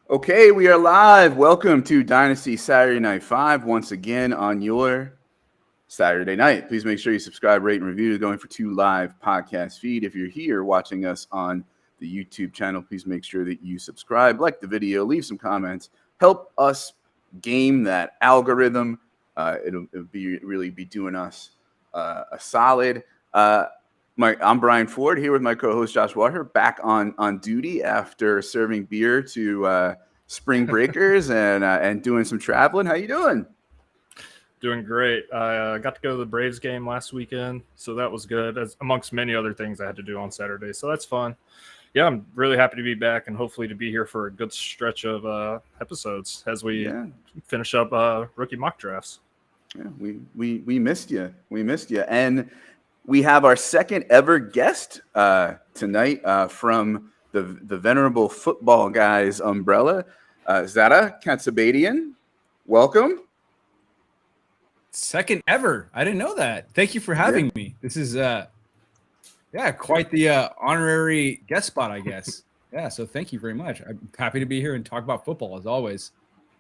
Okay, we are live. Welcome to Dynasty Saturday Night 5 once again on your Saturday night. Please make sure you subscribe, rate, and review. Going for 2 live podcast feed. If you're here watching us on the YouTube channel, please make sure that you subscribe, like the video, leave some comments, help us game that algorithm. It'll really be doing us a solid. I'm Brian Ford here with my co-host Josh Walker, back on duty after serving beer to spring breakers and doing some traveling. How you doing? Doing great. I got to go to the Braves game last weekend, so that was good, as amongst many other things I had to do on Saturday. So that's fun. Yeah, I'm really happy to be back and hopefully to be here for a good stretch of episodes as we finish up rookie mock drafts. Yeah, we missed you. We missed you. And we have our second ever guest tonight from the Venerable Football Guys umbrella, Zareh Katsabadian. Welcome. Second ever. I didn't know that. Thank you for having me. This is quite the honorary guest spot, I guess. So thank you very much. I'm happy to be here and talk about football as always.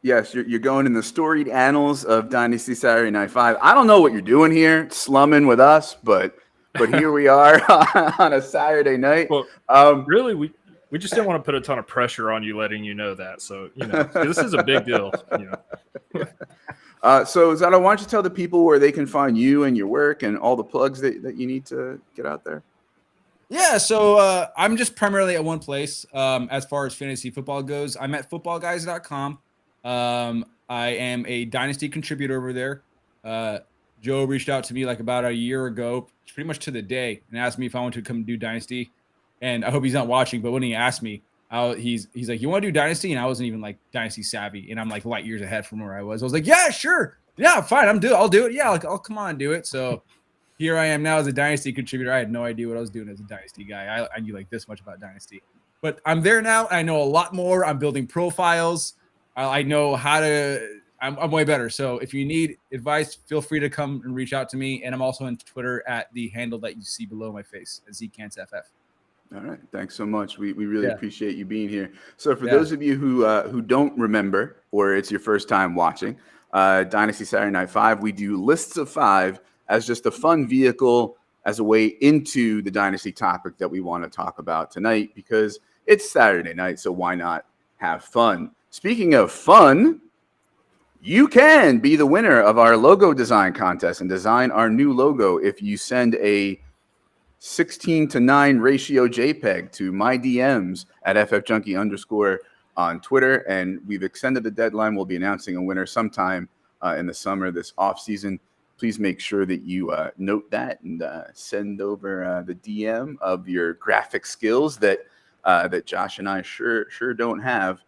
Yes, you're going in the storied annals of Dynasty Saturday Night 5. I don't know what you're doing here, slumming with us, but here we are on a Saturday night. Well, really, we just didn't want to put a ton of pressure on you, letting you know that. So, this is a big deal. So, Zareh, why don't you tell the people where they can find you and your work and all the plugs that you need to get out there? Yeah, so I'm just primarily at one place as far as fantasy football goes. I'm at footballguys.com. I am a Dynasty contributor over there. Joe reached out to me like about a year ago, pretty much to the day, and asked me if I wanted to come do Dynasty. And I hope he's not watching, but when he asked me, he's like, "You want to do Dynasty?" And I wasn't even like Dynasty savvy, and I'm like light years ahead from where I was. I was like, "Yeah, sure, yeah, fine, I'll do it. Yeah, I'll come on and do it." So here I am now as a Dynasty contributor. I had no idea what I was doing as a Dynasty guy. I knew like this much about Dynasty, but I'm there now. I know a lot more. I'm building profiles. I know how to. I'm way better. So if you need advice, feel free to come and reach out to me. And I'm also on Twitter at the handle that you see below my face, ZCantsFF. All right. Thanks so much. We really appreciate you being here. So for those of you who don't remember, or it's your first time watching Dynasty Saturday Night 5, we do lists of 5 as just a fun vehicle as a way into the Dynasty topic that we want to talk about tonight, because it's Saturday night. So why not have fun? Speaking of fun, you can be the winner of our logo design contest and design our new logo if you send a 16:9 ratio JPEG to my DMs at ffjunkie_ on Twitter. And we've extended the deadline. We'll be announcing a winner sometime in the summer, this off season. Please make sure that you note that and send over the DM of your graphic skills that Josh and I sure don't have.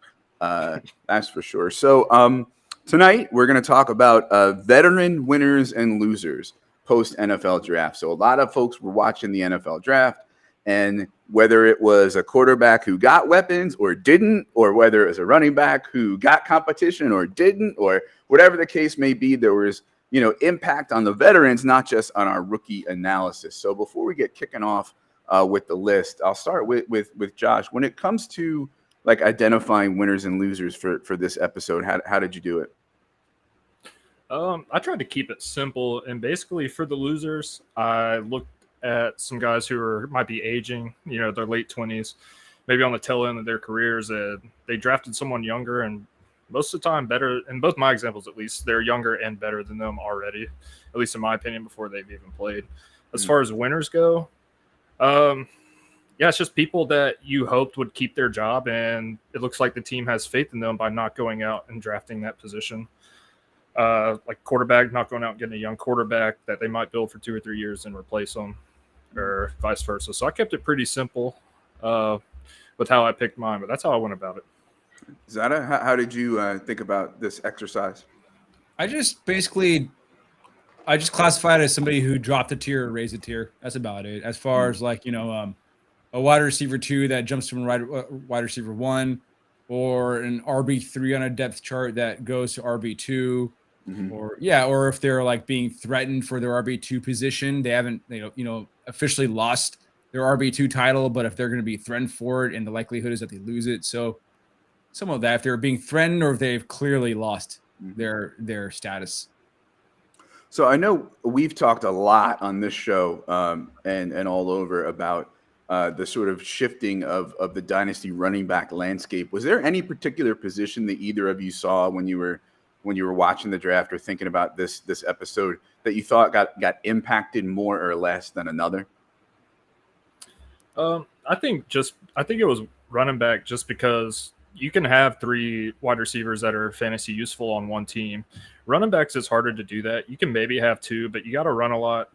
That's for sure. So tonight we're going to talk about veteran winners and losers post NFL draft. So a lot of folks were watching the NFL draft, and whether it was a quarterback who got weapons or didn't, or whether it was a running back who got competition or didn't, or whatever the case may be, there was impact on the veterans, not just on our rookie analysis. So before we get kicking off with the list, I'll start with Josh. When it comes to like identifying winners and losers for this episode, how did you do it? I tried to keep it simple, and basically for the losers, I looked at some guys who might be aging, their late 20s, maybe on the tail end of their careers, and they drafted someone younger, and most of the time better, in both my examples at least, they're younger and better than them already, at least in my opinion, before they've even played. As far as winners go, it's just people that you hoped would keep their job, and it looks like the team has faith in them by not going out and drafting that position. Like quarterback, not going out and getting a young quarterback that they might build for 2 or 3 years and replace them, or vice versa. So I kept it pretty simple with how I picked mine, but that's how I went about it. Zareh, how did you think about this exercise? I just classified it as somebody who dropped a tier or raised a tier. That's about it. As far as like, a wide receiver 2 that jumps from wide receiver 1, or an RB3 on a depth chart that goes to RB2, or if they're like being threatened for their RB2 position, they haven't officially lost their RB2 title, but if they're going to be threatened for it, and the likelihood is that they lose it. So some of that if they're being threatened or if they've clearly lost their status. So I know we've talked a lot on this show and all over about the sort of shifting of the dynasty running back landscape. Was there any particular position that either of you saw when you were watching the draft or thinking about this episode that you thought got impacted more or less than another? I think it was running back, just because you can have 3 wide receivers that are fantasy useful on one team. Running backs, it's harder to do that. You can maybe have 2, but you got to run a lot.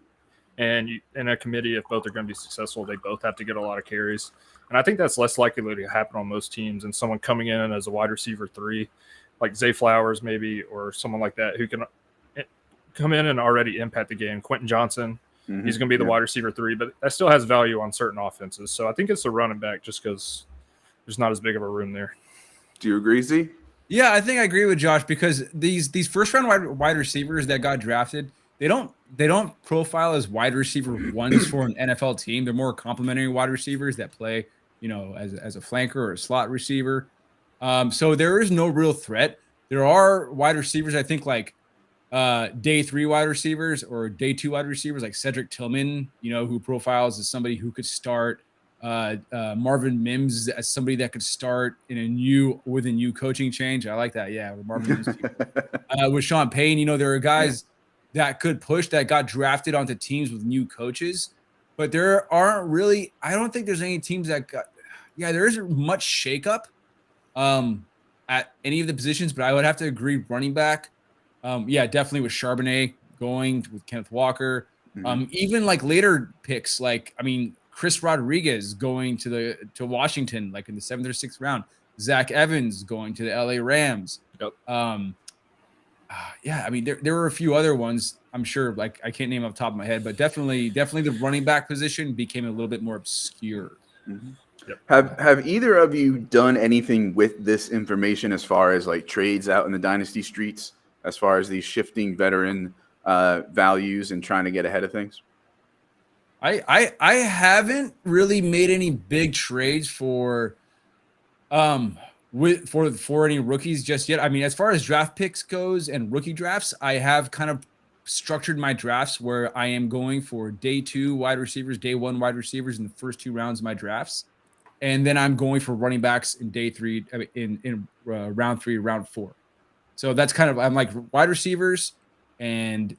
And in a committee, if both are going to be successful, they both have to get a lot of carries. And I think that's less likely to happen on most teams than someone coming in as a wide receiver 3, like Zay Flowers maybe, or someone like that who can come in and already impact the game. Quentin Johnson, he's going to be the wide receiver 3, but that still has value on certain offenses. So I think it's the running back just because there's not as big of a room there. Do you agree, Z? Yeah, I think I agree with Josh, because these first round wide receivers that got drafted, they don't profile as wide receiver ones for an NFL team. They're more complementary wide receivers that play, as a flanker or a slot receiver. So there is no real threat. There are wide receivers, I think, like day 3 wide receivers or day 2 wide receivers, like Cedric Tillman, who profiles as somebody who could start. Marvin Mims as somebody that could start with a new coaching change. I like that. Yeah, with Marvin Mims. With Sean Payne, there are guys that could push that got drafted onto teams with new coaches, but there aren't really. I don't think there's any teams that got. Yeah, there isn't much shakeup at any of the positions, but I would have to agree running back. Definitely with Charbonnet going, with Kenneth Walker. Even like later picks, Chris Rodriguez going to Washington, like in the 7th or 6th round. Zach Evans going to the LA Rams. Yep. There were a few other ones. I'm sure, like I can't name off the top of my head, but definitely the running back position became a little bit more obscure. Yep. Have either of you done anything with this information as far as like trades out in the dynasty streets, as far as these shifting veteran values and trying to get ahead of things? I haven't really made any big trades for any rookies just yet. I mean, as far as draft picks goes and rookie drafts, I have kind of structured my drafts where I am going for day 2 wide receivers, day 1 wide receivers in the first 2 rounds of my drafts, and then I'm going for running backs in day 3, in round 3, round 4. So that's kind of, I'm like wide receivers, and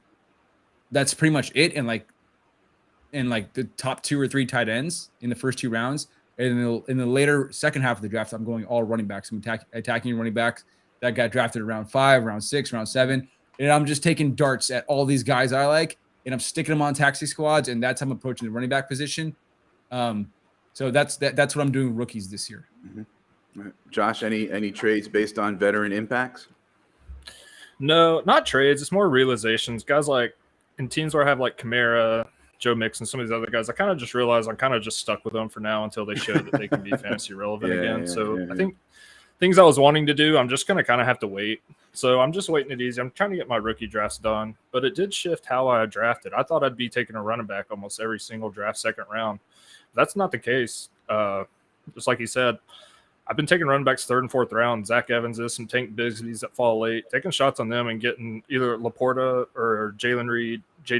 that's pretty much it. And like the top 2 or 3 tight ends in the first 2 rounds. And in the later second half of the draft, I'm going all running backs. I'm attacking running backs that got drafted around 5, round 6, round 7. And I'm just taking darts at all these guys I like, and I'm sticking them on taxi squads, and that's how I'm approaching the running back position. So that's what I'm doing with rookies this year. Right. Josh, any trades based on veteran impacts? No, not trades. It's more realizations. Guys like in teams where I have like Kamara, Joe Mixon, some of these other guys, I kind of just realized I'm kind of just stuck with them for now until they show that they can be fantasy relevant again. I think things I was wanting to do, I'm just going to kind of have to wait. So I'm just waiting it easy. I'm trying to get my rookie drafts done, but it did shift how I drafted. I thought I'd be taking a running back almost every single draft second round. That's not the case. Just like he said, I've been taking running backs 3rd and 4th round. Zach Evans is some Tank Bigsby's that fall late, taking shots on them and getting either Laporta or Jaden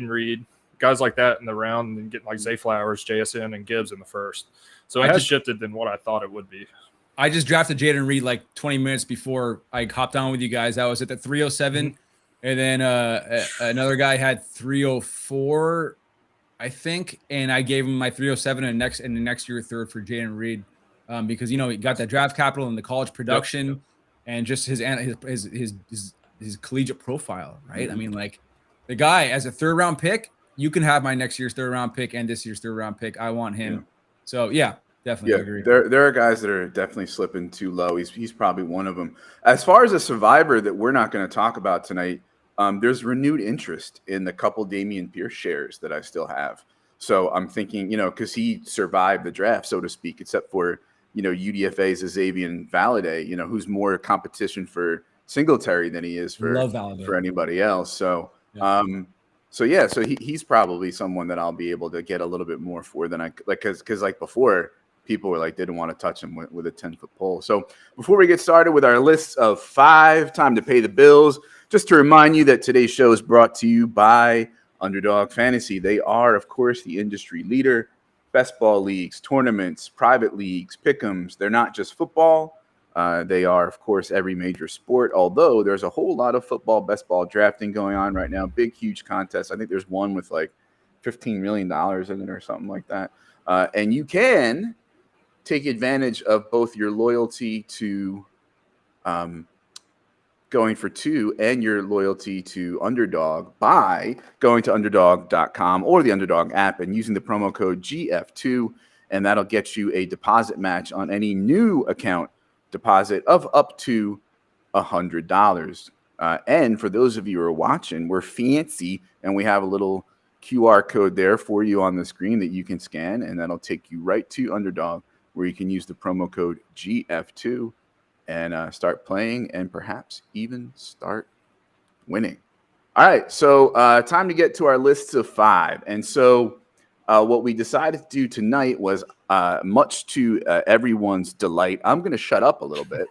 Reed, guys like that in the round, and then getting like Zay Flowers, JSN, and Gibbs in the first. So it has shifted than what I thought it would be. I just drafted Jaden Reed like 20 minutes before I hopped on with you guys. I was at the 307, and then another guy had 304, I think, and I gave him my 307 and the next year 3rd for Jaden Reed, because he got that draft capital and the college production, and just his collegiate profile, right? I mean, like the guy as a 3rd round pick. You can have my next year's 3rd round pick and this year's 3rd round pick. I want him. So definitely agree. There are guys that are definitely slipping too low. He's probably one of them. As far as a survivor that we're not going to talk about tonight, there's renewed interest in the couple Damian Pierce shares that I still have. So I'm thinking, because he survived the draft, so to speak, except for UDFA's Xavier Valladay, who's more competition for Singletary than he is for anybody else. So. So he's probably someone that I'll be able to get a little bit more for than I like, because like before, people were like, didn't want to touch him with a 10-foot pole. So before we get started with our list of 5, time to pay the bills, just to remind you that today's show is brought to you by Underdog Fantasy. They are, of course, the industry leader. Best ball leagues, tournaments, private leagues, pick'ems. They're not just football. They are, of course, every major sport, although there's a whole lot of football, best ball drafting going on right now. Big, huge contest. I think there's one with like $15 million in it or something like that. And you can take advantage of both your loyalty to going for 2 and your loyalty to Underdog by going to underdog.com or the Underdog app and using the promo code GF2, and that'll get you a deposit match on any new account deposit of up to $100. And for those of you who are watching, we're fancy, and we have a little QR code there for you on the screen that you can scan, and that'll take you right to Underdog, where you can use the promo code GF2 and start playing and perhaps even start winning. All right, so time to get to our lists of 5. And so what we decided to do tonight was, much to everyone's delight, I'm going to shut up a little bit.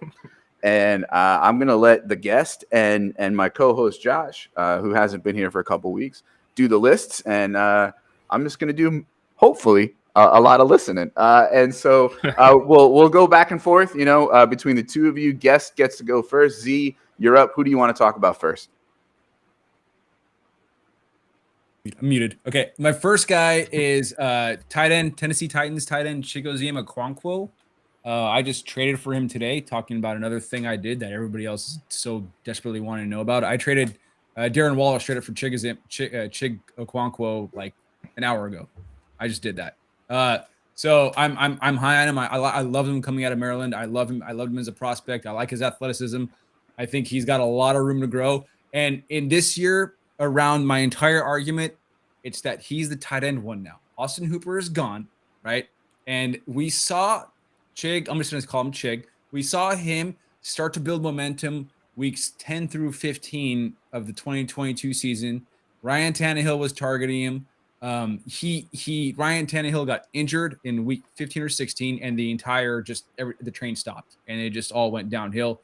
And I'm going to let the guest and my co-host Josh, who hasn't been here for a couple weeks, do the lists. And I'm just going to do, hopefully, a lot of listening. And so we'll go back and forth, between the two of you. Guest gets to go first. Z, you're up. Who do you want to talk about first? I'm muted. Okay. My first guy is tight end, Tennessee Titans tight end, Chigoziem Okonkwo. I just traded for him today, talking about another thing I did that everybody else so desperately wanted to know about. I traded Darren Waller straight up for Chig Okonkwo like an hour ago. I just did that. So I'm high on him. I love him coming out of Maryland. I loved him as a prospect. I like his athleticism. I think he's got a lot of room to grow. And in this year, around my entire argument, it's that he's the tight end one now. Austin Hooper is gone, right? And we saw Chig, I'm just going to call him Chig. We saw him start to build momentum weeks 10 through 15 of the 2022 season. Ryan Tannehill was targeting him. Ryan Tannehill got injured in week 15 or 16, and the entire the train stopped, and it just all went downhill.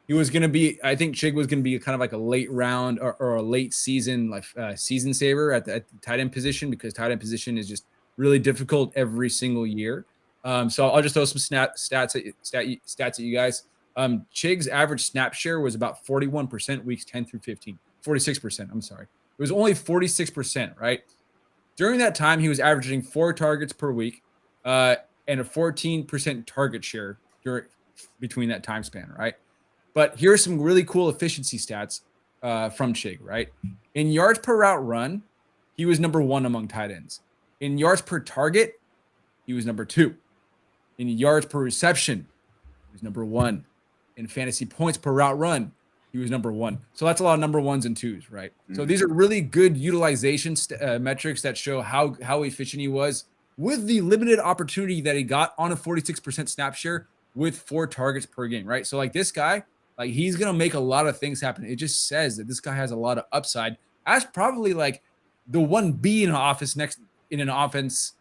He was going to be, I think Chig was going to be kind of like a late round or a late season, season saver at the tight end position, because tight end position is just really difficult every single year. So I'll just throw some stats at you guys. Chig's average snap share was about 41% weeks 10 through 15, 46%. I'm sorry. It was only 46%, right? During that time, he was averaging 4 targets per week and a 14% target share between that time span, right? But here's some really cool efficiency stats from Chig, right? In yards per route run, he was number 1 among tight ends. In yards per target, he was number 2. In yards per reception, he was number 1. In fantasy points per route run, he was number 1. So that's a lot of number 1s and 2s, right? Mm-hmm. So these are really good utilization metrics that show how efficient he was with the limited opportunity that he got on a 46% snap share with 4 targets per game, right? So like this guy, like he's going to make a lot of things happen. It just says that this guy has a lot of upside as probably like the 1B in an offense,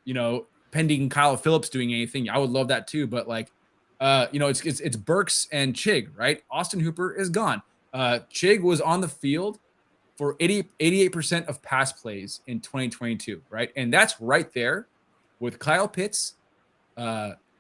pending Kyle Phillips doing anything. I would love that too. But like, it's Burks and Chig, right? Austin Hooper is gone. Chig was on the field for 88% of pass plays in 2022, right? And that's right there with Kyle Pitts,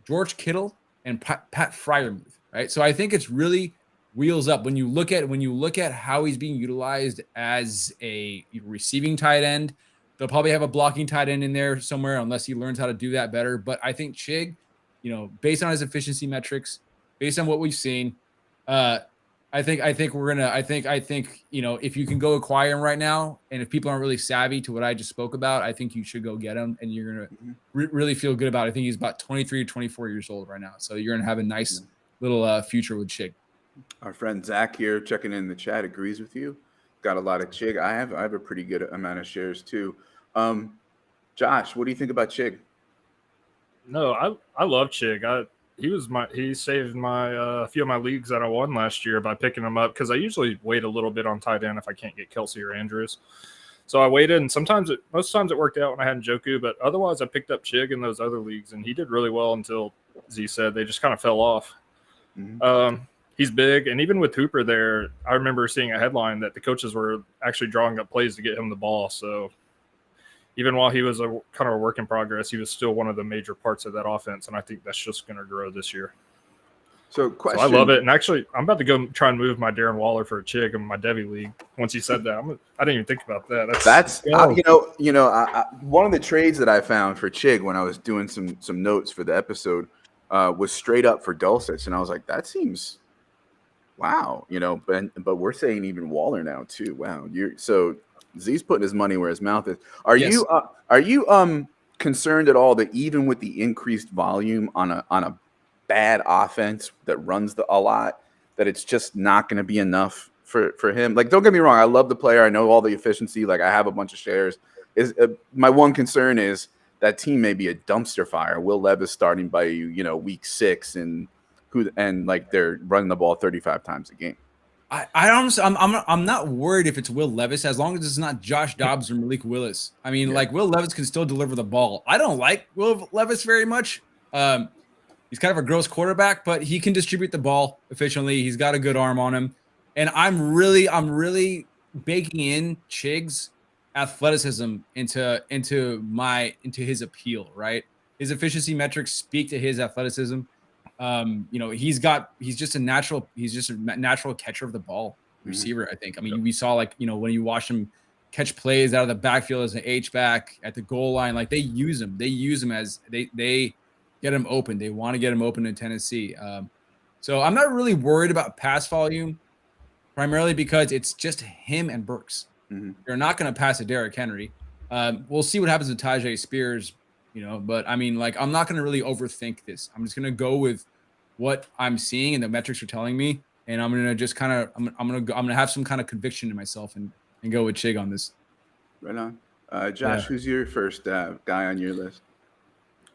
George Kittle, and Pat Freiermuth, right? So I think it's really wheels up when you look at how he's being utilized as a receiving tight end. They'll probably have a blocking tight end in there somewhere unless he learns how to do that better. But I think Chig, based on his efficiency metrics, based on what we've seen, I think if you can go acquire him right now, and if people aren't really savvy to what I just spoke about, I think you should go get him, and you're gonna really feel good about it. I think he's about 23 or 24 years old right now, so you're gonna have a nice little future with Chig. Our friend Zach here checking in the chat agrees with you. Got a lot of Chig. I have a pretty good amount of shares too. Josh, what do you think about Chig? No, I love Chig. He saved my a few of my leagues that I won last year by picking him up, because I usually wait a little bit on tight end if I can't get Kelsey or Andrews. So I waited, and most times it worked out when I had Njoku, but otherwise I picked up Chig in those other leagues, and he did really well until Z said they just kind of fell off. Mm-hmm. He's big, and even with Hooper there, I remember seeing a headline that the coaches were actually drawing up plays to get him the ball. So even while he was a kind of a work in progress, he was still one of the major parts of that offense, and I think that's just going to grow this year. So I love it, and actually, I'm about to go try and move my Darren Waller for a Chig in my Devi league. Once you said that, I didn't even think about that. That's one of the trades that I found for Chig when I was doing some notes for the episode was straight up for Dulcich, and I was like, that seems wow, but we're saying even Waller now too. Wow, so Z's putting his money where his mouth is. Are you concerned at all that even with the increased volume on a bad offense that runs a lot, that it's just not going to be enough for him? Like, don't get me wrong, I love the player, I know all the efficiency, like I have a bunch of shares. My one concern is that team may be a dumpster fire. Will Levis starting by week 6 and like they're running the ball 35 times a game. I'm not worried if it's Will Levis, as long as it's not Josh Dobbs or Malik Willis. I mean, like Will Levis can still deliver the ball. I don't like Will Levis very much. He's kind of a gross quarterback, but he can distribute the ball efficiently. He's got a good arm on him. And I'm really baking in Chig's athleticism into his appeal, right? His efficiency metrics speak to his athleticism. He's just a natural catcher of the ball receiver, I think. I mean, we saw when you watch him catch plays out of the backfield as an H-back at the goal line, like they use him as they get him open. They want to get him open in Tennessee. So I'm not really worried about pass volume, primarily because it's just him and Burks. Mm-hmm. They're not going to pass to Derrick Henry. We'll see what happens with Tyjae Spears, but I mean, like, I'm not going to really overthink this. I'm just going to go with what I'm seeing and the metrics are telling me. And I'm going to just I'm going to have some kind of conviction in myself and go with Chig on this. Right on. Josh, who's your first guy on your list?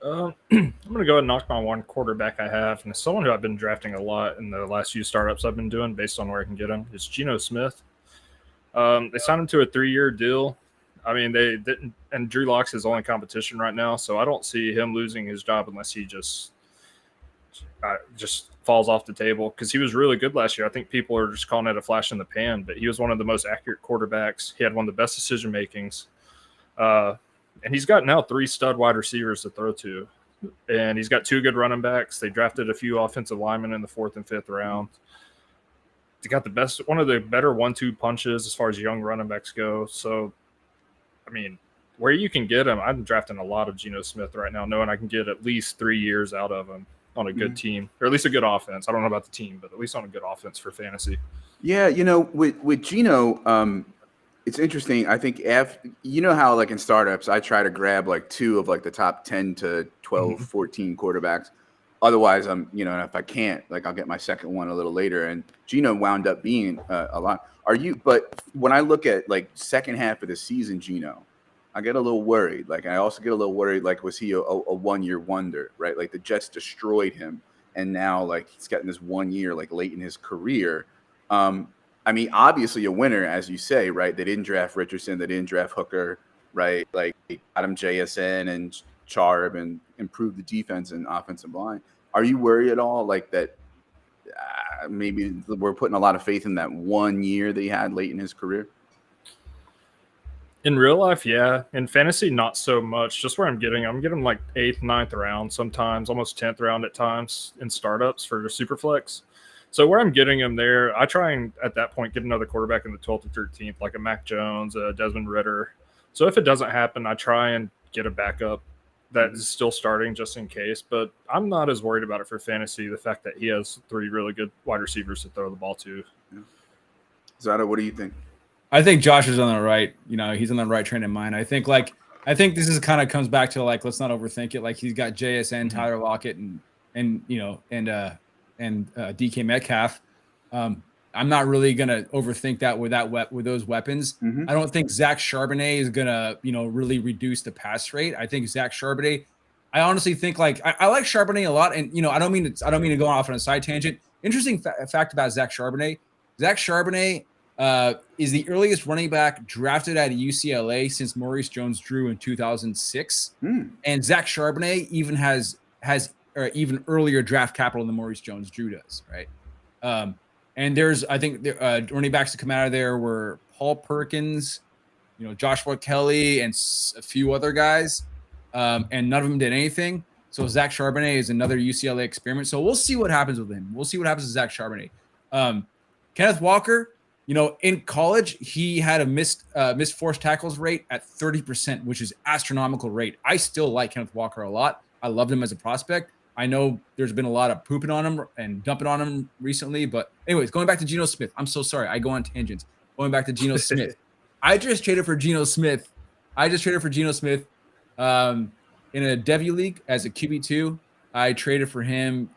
I'm going to go ahead and knock my one quarterback I have, and it's someone who I've been drafting a lot in the last few startups I've been doing based on where I can get him. It's Geno Smith. They signed him to a 3-year deal. I mean, they didn't, and Drew Lock's his only competition right now, so I don't see him losing his job unless he just falls off the table, because he was really good last year. I think people are just calling it a flash in the pan, but he was one of the most accurate quarterbacks. He had one of the best decision makings. And he's got now 3 stud wide receivers to throw to. And he's got 2 good running backs. They drafted a few offensive linemen in the 4th and 5th round. They got one of the better 1-2 punches as far as young running backs go. So, I mean, where you can get him, I'm drafting a lot of Geno Smith right now, knowing I can get at least 3 years out of him on a good team, or at least a good offense. I don't know about the team, but at least on a good offense for fantasy. Yeah, with Geno, it's interesting. I think how like in startups, I try to grab like 2 of like the top 10 to 12, 14 quarterbacks. Otherwise, and if I can't, like I'll get my second one a little later. And Geno wound up being a lot. But when I look at like second half of the season, Geno, I get a little worried. Like I also get a little worried. Like, was he a 1-year wonder, right? Like the Jets destroyed him, and now like he's getting this 1 year like late in his career. I mean, obviously a winner, as you say, right? They didn't draft Richardson. They didn't draft Hooker, right? Like they got him JSN and Charb and improved the defense and offensive line. Are you worried at all, like that maybe we're putting a lot of faith in that 1 year that he had late in his career? In real life, yeah. In fantasy, not so much. Just where I'm getting like 8th, 9th round sometimes, almost 10th round at times in startups for Superflex. So where I'm getting him there, I try and at that point get another quarterback in the 12th or 13th, like a Mac Jones, a Desmond Ridder. So if it doesn't happen, I try and get a backup that is still starting just in case. But I'm not as worried about it for fantasy, the fact that he has 3 really good wide receivers to throw the ball to. Yeah. Zada, what do you think? I think Josh is on the right. He's on the right train of mind. I think this is kind of comes back to like, let's not overthink it. Like he's got JSN, Tyler Lockett, and DK Metcalf. I'm not really gonna overthink that with those weapons. Mm-hmm. I don't think Zach Charbonnet is gonna really reduce the pass rate. I think Zach Charbonnet. I honestly think like I like Charbonnet a lot, and I don't mean to go off on a side tangent. Interesting fact about Zach Charbonnet. Zach Charbonnet is the earliest running back drafted at UCLA since Maurice Jones-Drew in 2006. And Zach Charbonnet even has even earlier draft capital than Maurice Jones-Drew does, right? And there's, I think, running backs that come out of there were Paul Perkins, Joshua Kelly, and a few other guys, and none of them did anything. So Zach Charbonnet is another UCLA experiment. So we'll see what happens with him. We'll see what happens with Zach Charbonnet. Kenneth Walker, in college, he had a missed forced tackles rate at 30%, which is astronomical rate. I still like Kenneth Walker a lot. I loved him as a prospect. I know there's been a lot of pooping on him and dumping on him recently, but anyways, going back to Geno Smith. I'm so sorry. I go on tangents. Going back to Geno Smith. I just traded for Geno Smith. In a Devy league as a QB2. I traded for him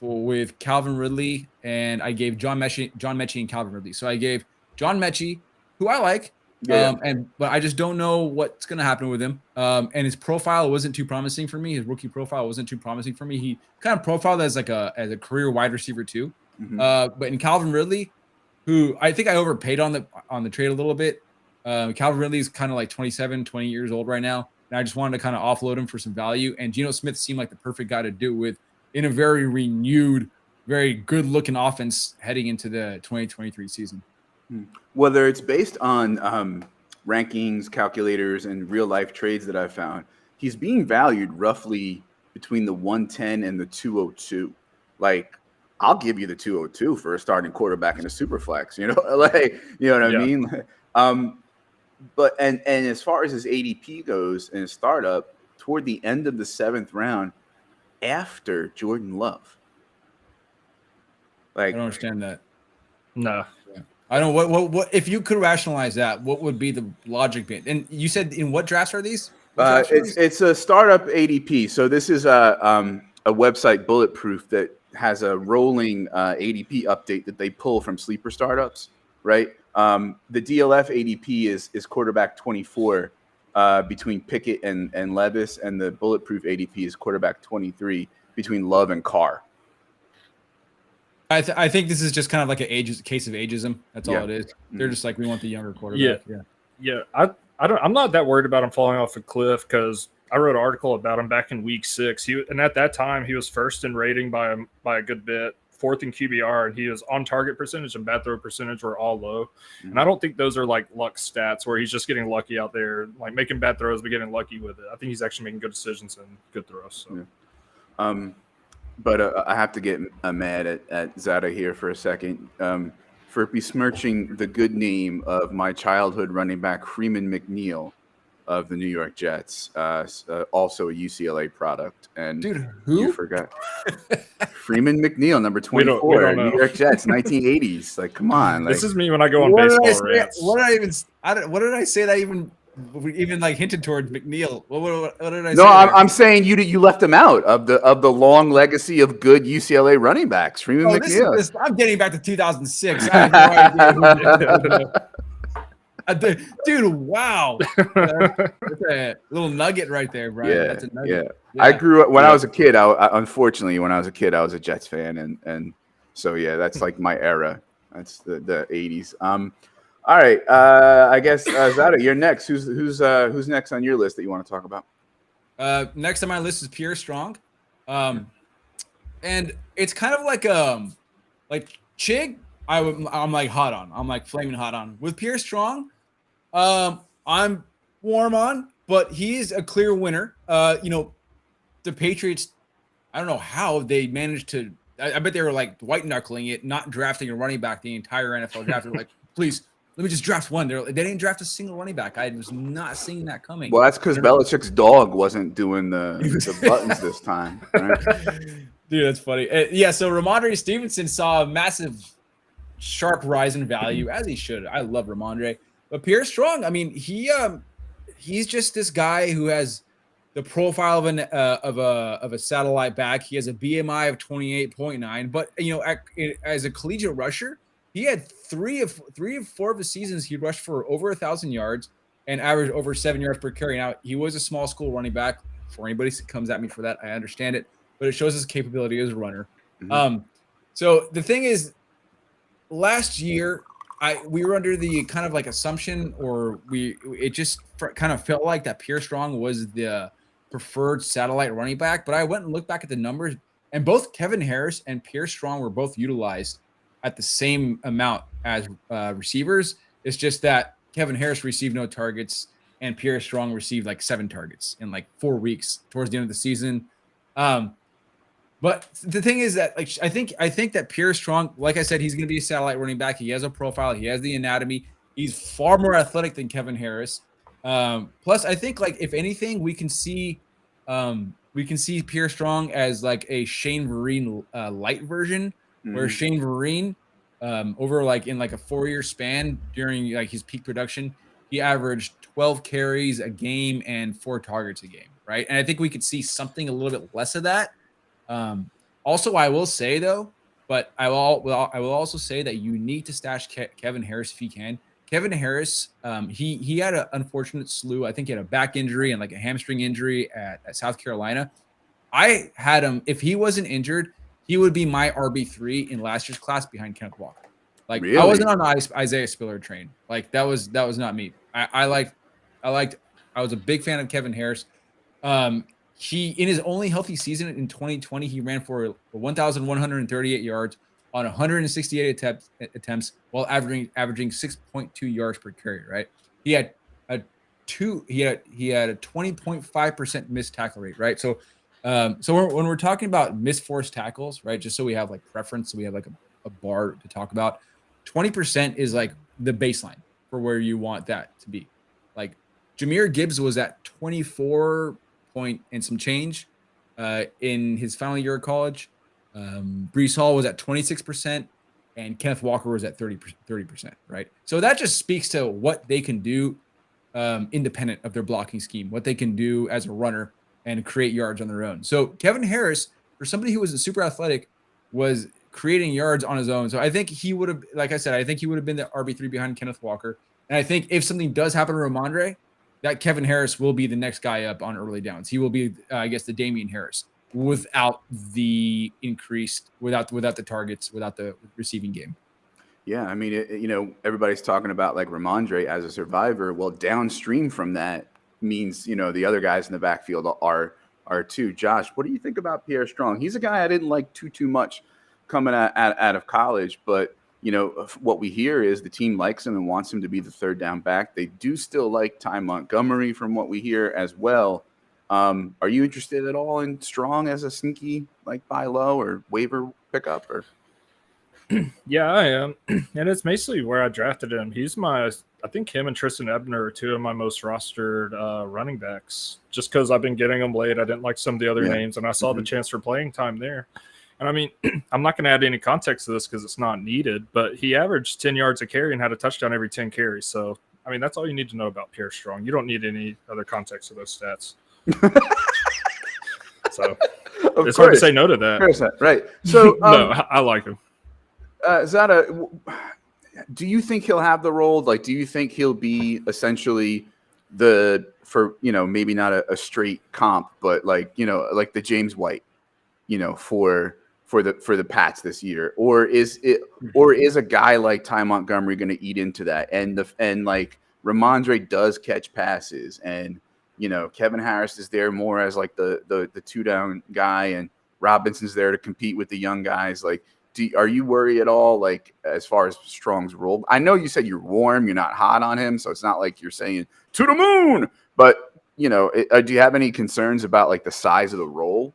with Calvin Ridley, and I gave John Mechie and Calvin Ridley. So I gave John Mechie, who I like, but I just don't know what's going to happen with him. And his profile wasn't too promising for me. His rookie profile wasn't too promising for me. He kind of profiled as a career wide receiver too. But in Calvin Ridley, who I think I overpaid on the trade a little bit. Calvin Ridley is kind of like 27, 20 years old right now. And I just wanted to kind of offload him for some value. And Geno Smith seemed like the perfect guy to do it with in a very renewed, very good-looking offense heading into the 2023 season. Whether it's based on rankings, calculators, and real-life trades that I've found, he's being valued roughly between the 110 and the 202. Like, I'll give you the 202 for a starting quarterback in a super flex, what I mean? But as far as his ADP goes in his startup, toward the end of the 7th round, after Jordan Love. Like, I don't understand that. No. Yeah. I don't what if you could rationalize that, what would be the logic behind? And you said in what drafts are these? It's a startup ADP. So this is a website, Bulletproof, that has a rolling ADP update that they pull from sleeper startups, right? The DLF ADP is quarterback 24 between Pickett and Levis, and the Bulletproof ADP is quarterback 23 between Love and Carr. I think this is just kind of like a case of ageism. That's all it is. They're just like, we want the younger quarterback. Yeah. I'm not that worried about him falling off a cliff because I wrote an article about him back in week 6. And at that time he was first in rating by a good bit, 4th in QBR, and he was on target percentage and bad throw percentage were all low. And I don't think those are like luck stats where he's just getting lucky out there, like making bad throws but getting lucky with it. I think he's actually making good decisions and good throws. So. Yeah. But I have to get mad at Zareh here for a second for besmirching the good name of my childhood running back, Freeman McNeil of the New York Jets, also a UCLA product. And dude, who? You forgot. Freeman McNeil, number 24, New York Jets, 1980s. Like, come on. This is me when I go on baseball rants. What did I say that even like hinted towards McNeil? What did I say? No, I'm saying you left him out of the long legacy of good UCLA running backs. Freeman McNeil. I'm getting back to 2006. I have no idea. Dude, wow. That's a little nugget right there, Brian. Yeah, that's a nugget. Yeah. I grew up when I was a kid. Unfortunately, when I was a kid, I was a Jets fan, and so yeah, that's like my era. That's the 80s. All right, I guess Zareh, you're next. Who's next on your list that you want to talk about? Next on my list is Pierre Strong, and it's kind of like Chig. I'm like hot on. I'm like flaming hot on with Pierre Strong. I'm warm on, but he's a clear winner. The Patriots, I don't know how they managed to. I bet they were like white knuckling it, not drafting a running back the entire NFL draft. They're like, please, let me just draft one. They didn't draft a single running back. I was not seeing that coming. Well, that's because Belichick's dog wasn't doing the buttons this time. Right? Dude, that's funny. So Ramondre Stevenson saw a massive, sharp rise in value, as he should. I love Ramondre. But Pierre Strong, I mean, he's just this guy who has the profile of a satellite back. He has a BMI of 28.9, but as a collegiate rusher, he had three of 4 of his seasons he rushed for over 1,000 yards and averaged over 7 yards per carry. Now, he was a small school running back. For anybody who comes at me for that, I understand it, but it shows his capability as a runner. So the thing is, last year we were under the kind of like assumption, or it just kind of felt like that Pierre Strong was the preferred satellite running back. But I went and looked back at the numbers, and both Kevin Harris and Pierre Strong were both utilized at the same amount as receivers. It's just that Kevin Harris received no targets, and Pierre Strong received like 7 targets in like 4 weeks towards the end of the season. But the thing is that, like, I think that Pierre Strong, like I said, he's going to be a satellite running back. He has a profile. He has the anatomy. He's far more athletic than Kevin Harris. Plus, I think, like, if anything, we can see Pierre Strong as like a Shane Vereen light version, where Shane Vereen, over like in like a 4-year span during like his peak production, he averaged 12 carries a game and 4 targets a game, right? And I think we could see something a little bit less of that. Also, I will say though, but I will also say that you need to stash Kevin Harris if you can. Kevin Harris, he had an unfortunate slew. I think he had a back injury and like a hamstring injury at South Carolina. I had him, if he wasn't injured, he would be my RB3 in last year's class behind Kenneth Walker. Like, really? I wasn't on the Isaiah Spiller train. Like, that was not me. I was a big fan of Kevin Harris. He, in his only healthy season in 2020, he ran for 1,138 yards on 168 attempts while averaging 6.2 yards per carry, right? He had a 20.5% missed tackle rate, right? So when we're talking about missed forced tackles, right, just so we have like preference, so we have like a bar to talk about, 20% is like the baseline for where you want that to be. Like, Jahmyr Gibbs was at 24 point and some change in his final year of college. Breece Hall was at 26%, and Kenneth Walker was at 30%, right? So that just speaks to what they can do independent of their blocking scheme, what they can do as a runner and create yards on their own. So Kevin Harris, for somebody who was super athletic, was creating yards on his own. So I think he would have, like I said, I think he would have been the RB3 behind Kenneth Walker. And I think if something does happen to Ramondre, that Kevin Harris will be the next guy up on early downs. He will be, I guess, the Damian Harris without the targets, without the receiving game. Yeah, I mean, everybody's talking about like Ramondre as a survivor. Well, downstream from that means, the other guys in the backfield are too. Josh, what do you think about Pierre Strong? He's a guy I didn't like too much coming out of college, but what we hear is the team likes him and wants him to be the third down back. They do still like Ty Montgomery from what we hear as well. Are you interested at all in Strong as a sneaky like buy low or waiver pickup? Or yeah, I am, and it's basically where I drafted him. I think him and Tristan Ebner are 2 of my most rostered running backs. Just because I've been getting them late, I didn't like some of the other names, and I saw the chance for playing time there. And I mean, I'm not going to add any context to this because it's not needed, but he averaged 10 yards a carry and had a touchdown every 10 carries. So, I mean, that's all you need to know about Pierre Strong. You don't need any other context to those stats. So, it's hard to say no to that. Right. So, no, I like him. Zada, do you think he'll have the role? Like, do you think he'll be essentially maybe not a straight comp, but like the James White, for the Pats this year, or is a guy like Ty Montgomery going to eat into that? And like Ramondre does catch passes, and Kevin Harris is there more as like the 2-down guy, and Robinson's there to compete with the young guys. Like, are you worried at all, like as far as Strong's role? I know you said you're warm, you're not hot on him, so it's not like you're saying to the moon. But do you have any concerns about like the size of the role?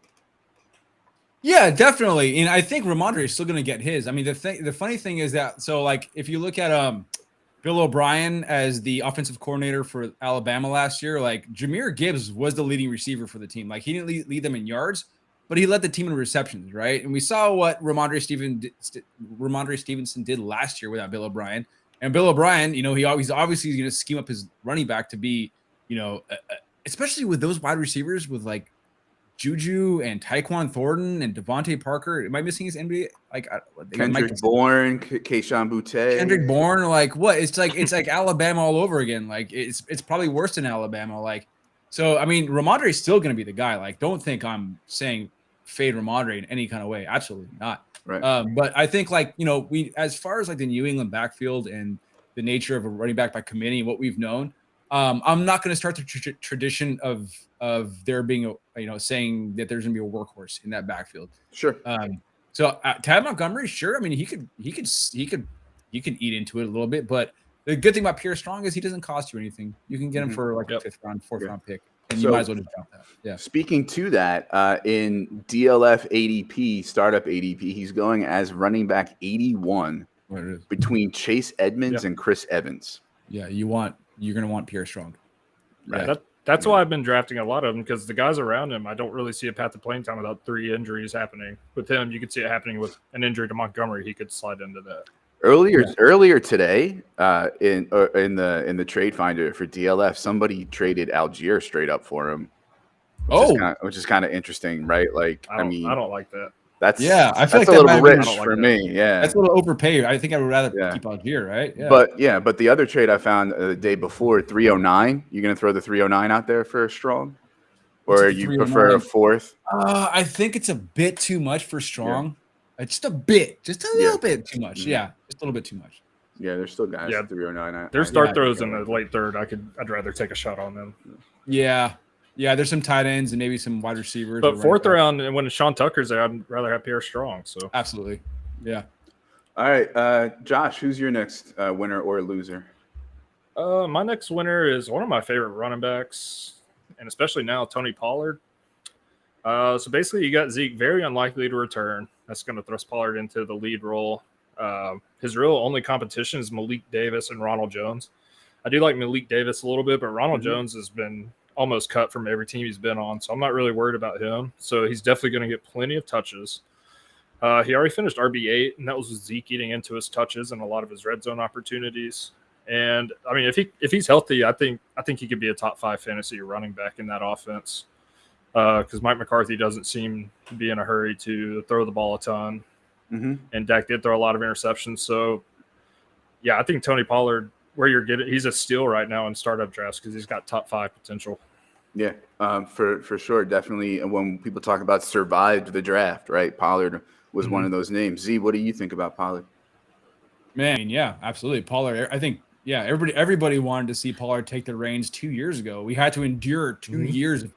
Yeah, definitely. And I think Ramondre is still going to get his. I mean, the funny thing is that, so like if you look at Bill O'Brien as the offensive coordinator for Alabama last year, like Jahmyr Gibbs was the leading receiver for the team. Like, he didn't lead them in yards, but he led the team in receptions, right? And we saw what Ramondre Stevenson did last year without Bill O'Brien. And Bill O'Brien, he's obviously going to scheme up his running back to be, especially with those wide receivers with like Juju and Tyquan Thornton and Devontae Parker. Am I missing his NBA? Like Kendrick Bourne, Keyshawn Boutte. Kendrick Bourne, like what? It's like Alabama all over again. Like it's probably worse than Alabama. Like, so I mean, Ramondre is still going to be the guy. Like, don't think I'm saying fade Ramondre in any kind of way. Absolutely not. Right. But I think we, as far as like the New England backfield and the nature of a running back by committee, what we've known, I'm not going to start the tradition of there being saying that there's going to be a workhorse in that backfield. Sure. So Tad Montgomery, sure. I mean, he could eat into it a little bit, but the good thing about Pierre Strong is he doesn't cost you anything. You can get him for like a 5th round, 4th round pick, and you might as well just jump that. Yeah. Speaking to that, in DLF ADP, startup ADP, he's going as running back 81 between Chase Edmonds and Chris Evans. Yeah, you're going to want Pierre Strong. Right. Yeah. That's why I've been drafting a lot of them, because the guys around him, I don't really see a path to playing time without 3 injuries happening. With him, you could see it happening with an injury to Montgomery. He could slide into that. Earlier today, in the trade finder for DLF, somebody traded Algier straight up for him. Which is kind of interesting, right? Like, I don't like that. I feel that's like a little rich for me. Yeah, that's a little overpaid. I think I would rather keep Algier, right? Yeah. But the other trade I found the day before, 309. You gonna throw the 309 out there for Strong, or you prefer a 4th? I think it's a bit too much for Strong. Just a little bit too much. Yeah, just a little bit too much. Yeah, there's still guys at 309. There's start throws in the late 3rd. I'd rather take a shot on them. Yeah, there's some tight ends and maybe some wide receivers. But 4th round, and when Sean Tucker's there, I'd rather have Pierre Strong. So absolutely, yeah. All right, Josh, who's your next winner or loser? My next winner is one of my favorite running backs, and especially now, Tony Pollard. So basically, you got Zeke very unlikely to return. That's going to thrust Pollard into the lead role. His real only competition is Malik Davis and Ronald Jones. I do like Malik Davis a little bit, but Ronald Jones has been almost cut from every team he's been on, so I'm not really worried about him. So he's definitely going to get plenty of touches. He already finished RB8, and that was with Zeke eating into his touches and a lot of his red zone opportunities. And I mean, if he's healthy, I think he could be a top 5 fantasy running back in that offense. Because Mike McCarthy doesn't seem to be in a hurry to throw the ball a ton. And Dak did throw a lot of interceptions. So, yeah, I think Tony Pollard, where you're getting, he's a steal right now in startup drafts because he's got top 5 potential. Yeah, for sure. Definitely. And when people talk about survived the draft, right, Pollard was one of those names. Z, what do you think about Pollard? Man, yeah, absolutely. Pollard, I think, everybody wanted to see Pollard take the reins 2 years ago. We had to endure 2 years of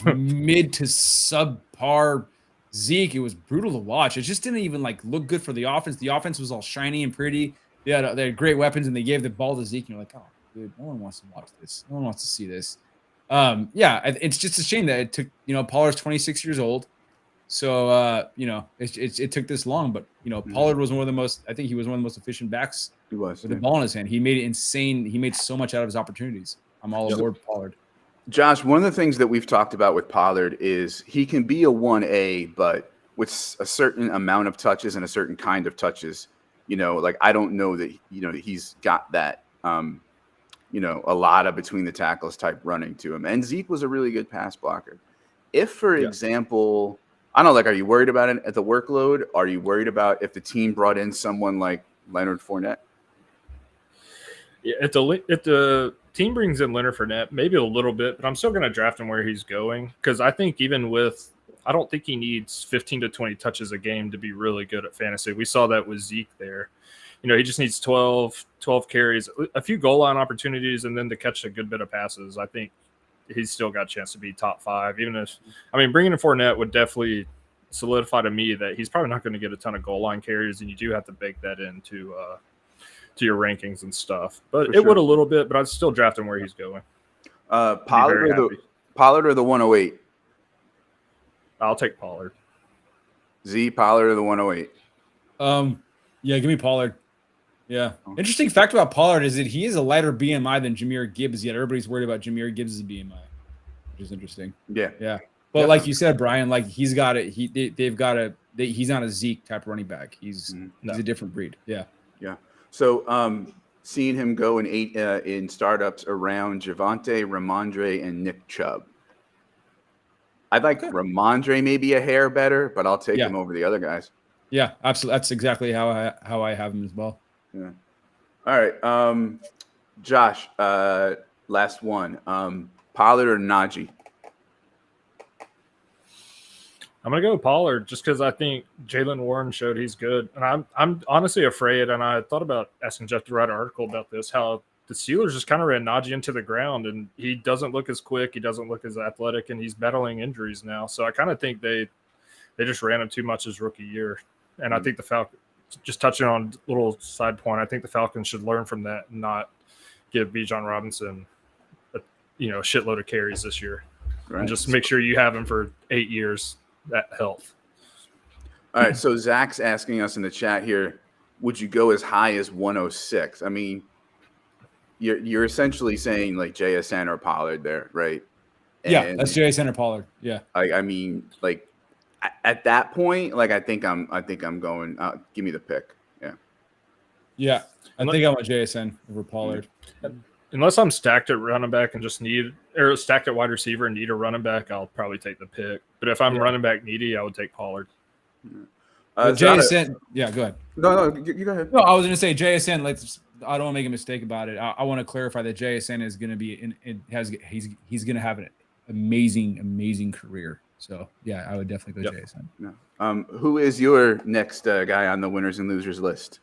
mid to subpar Zeke. It was brutal to watch. It just didn't even look good for the offense. The offense was all shiny and pretty. They had great weapons, and they gave the ball to Zeke. And you're like, oh, dude, no one wants to watch this. No one wants to see this. It's just a shame that it took. Pollard's 26 years old, so it took this long. But Pollard was one of the most. I think he was one of the most efficient backs. He was with the ball in his hand. He made it insane. He made so much out of his opportunities. I'm all aboard Pollard. Josh, one of the things that we've talked about with Pollard is he can be a 1A, but with a certain amount of touches and a certain kind of touches, I don't know that, he's got that, a lot of between the tackles type running to him. And Zeke was a really good pass blocker. If, for example, I don't know, are you worried about it at the workload? Are you worried about if the team brought in someone like Leonard Fournette? Yeah, if the team brings in Leonard Fournette, maybe a little bit, but I'm still going to draft him where he's going, because I think I don't think he needs 15 to 20 touches a game to be really good at fantasy. We saw that with Zeke there. He just needs 12 carries, a few goal line opportunities, and then to catch a good bit of passes. I think he's still got a chance to be top 5, even if – bringing in Fournette would definitely solidify to me that he's probably not going to get a ton of goal line carries, and you do have to bake that into to your rankings and stuff. But it would a little bit, but I'd still draft him where he's going. Pollard or the 108? I'll take Pollard. Z, Pollard or the 108? Give me Pollard. Yeah. Interesting fact about Pollard is that he is a lighter BMI than Jahmyr Gibbs, yet everybody's worried about Jahmyr Gibbs' BMI, which is interesting. Yeah. Yeah. But like you said, Brian, he's got it. He's not a Zeke type running back. He's a different breed. Yeah. Yeah. So seeing him go in startups around Javonte, Ramondre, and Nick Chubb. I'd like Ramondre maybe a hair better, but I'll take him over the other guys. Yeah, absolutely. That's exactly how I have him as well. Yeah. All right. Josh, last one. Pollard or Najee? I'm gonna go Pollard just because I think Jalen Warren showed he's good, and I'm honestly afraid. And I thought about asking Jeff to write an article about this. How the Steelers just kind of ran Najee into the ground, and he doesn't look as quick, he doesn't look as athletic, and he's battling injuries now. So I kind of think they just ran him too much his rookie year, and I think the Falcons. Just touching on a little side point, I think the Falcons should learn from that and not give Bijan Robinson a shitload of carries this year, and just make sure you have him for 8 years at health. All right, so Zach's asking us in the chat here, would you go as high as 106? I mean, you're essentially saying like JSN or Pollard there, right? Yeah, that's JSN or Pollard. Yeah. I mean, like at that point, like I think I'm going. Give me the pick. Yeah. Yeah, I think I want JSN over Pollard. Unless I'm stacked at running back and just stacked at wide receiver and need a running back, I'll probably take the pick. But if I'm running back needy, I would take Pollard. JSN, yeah, go ahead. No, you go ahead. No, I was going to say JSN. I don't want to make a mistake about it. I want to clarify that JSN is going to be he's going to have an amazing career. So yeah, I would definitely go JSN. Yeah. Who is your next guy on the winners and losers list?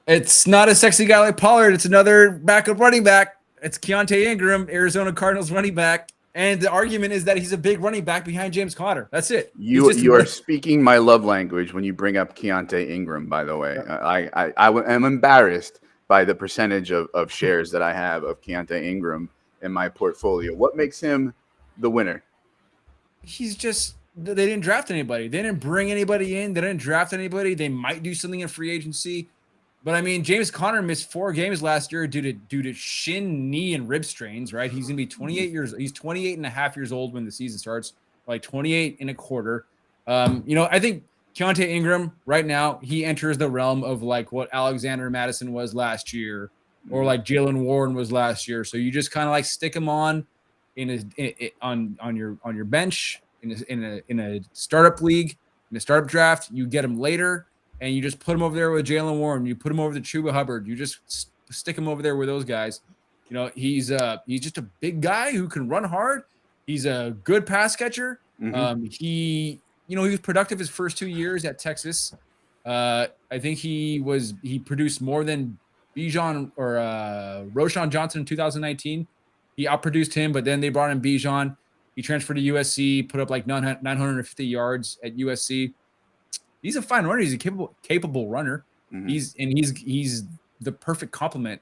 It's not a sexy guy like Pollard. It's another backup running back. It's Keontae Ingram, Arizona Cardinals running back. And the argument is that he's a big running back behind James Conner. That's it. You are speaking my love language when you bring up Keontae Ingram, by the way. I am embarrassed by the percentage of shares that I have of Keontae Ingram in my portfolio. What makes him the winner? He's just – they didn't draft anybody. They didn't bring anybody in. They didn't draft anybody. They might do something in free agency. But, I mean, James Conner missed 4 games last year due to shin, knee, and rib strains, right? He's going to be 28 years – he's 28 and a half years old when the season starts, like 28 and a quarter. I think Keontae Ingram right now, he enters the realm of like what Alexander Madison was last year or like Jalen Warren was last year. So you just kind of like stick him on on your bench in a startup league, in a startup draft. You get him later. And you just put him over there with Jalen Warren. You put him over the Chuba Hubbard. You just stick him over there with those guys. He's just a big guy who can run hard. He's a good pass catcher. Mm-hmm. He was productive his first 2 years at Texas. I think he produced more than Bijan or Roschon Johnson in 2019. He outproduced him, but then they brought in Bijan. He transferred to USC, put up like 950 yards at USC. He's a fine runner. He's a capable runner. Mm-hmm. He's the perfect complement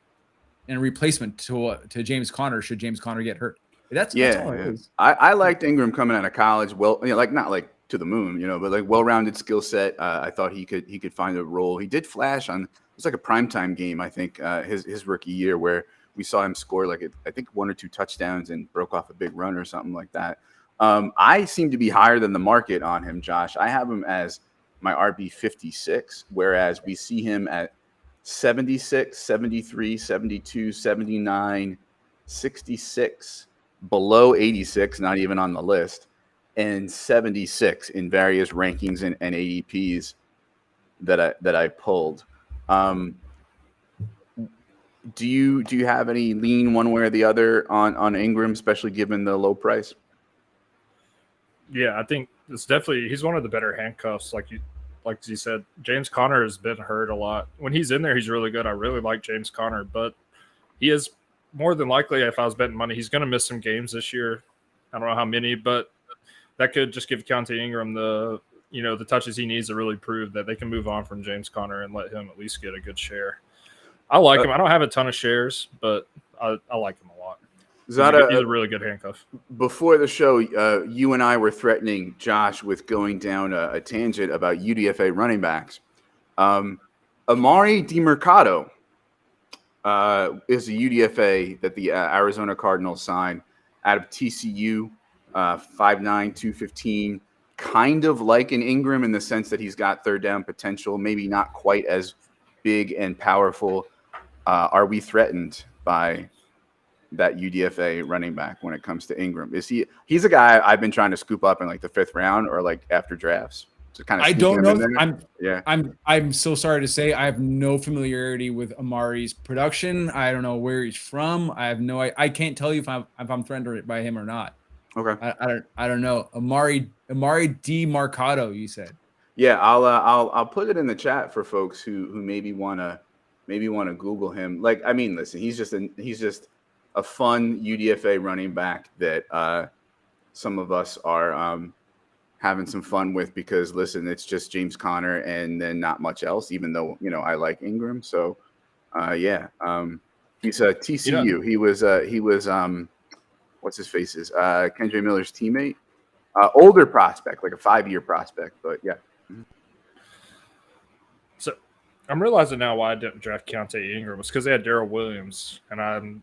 and replacement to James Conner should James Conner get hurt. That's all it is. I liked Ingram coming out of college. Well, not like to the moon, but like well-rounded skill set. I thought he could find a role. He did flash on. It was like a primetime game, I think, his rookie year where we saw him score I think 1 or 2 touchdowns and broke off a big run or something like that. I seem to be higher than the market on him, Josh. I have him as my RB 56, whereas we see him at 76, 73, 72, 79, 66, below 86, not even on the list, and 76 in various rankings and ADPs that I pulled. Do you have any lean one way or the other on Ingram, especially given the low price? Yeah, I think it's definitely he's one of the better handcuffs. Like you said, James Conner has been hurt a lot. When he's in there, he's really good. I really like James Conner, but he is more than likely, if I was betting money, he's going to miss some games this year. I don't know how many, but that could just give Keontae Ingram the touches he needs to really prove that they can move on from James Conner and let him at least get a good share. I like him. I don't have a ton of shares, but I like him a lot. Zareh, he's a really good handcuff. Before the show, you and I were threatening Josh with going down a tangent about UDFA running backs. Amari DiMercato is a UDFA that the Arizona Cardinals signed out of TCU, 5'9", 215, kind of like an Ingram in the sense that he's got third down potential, maybe not quite as big and powerful. Are we threatened by that UDFA running back when it comes to Ingram? He's a guy I've been trying to scoop up in like the 5th round or like after drafts. So kind of I don't know. I'm so sorry to say I have no familiarity with Amari's production. I don't know where he's from. I can't tell you if I'm threatened by him or not. Okay. I don't know. Amari D Marcado, you said. Yeah, I'll put it in the chat for folks who maybe wanna Google him. Like, I mean, listen, he's just a fun UDFA running back that some of us are having some fun with because listen, it's just James Conner and then not much else. Even though I like Ingram, so yeah, he's a TCU. He was what's his face's Kendra Miller's teammate, older prospect, like a 5-year prospect, but yeah. So I'm realizing now why I didn't draft Keontae Ingram was because they had Darrell Williams, and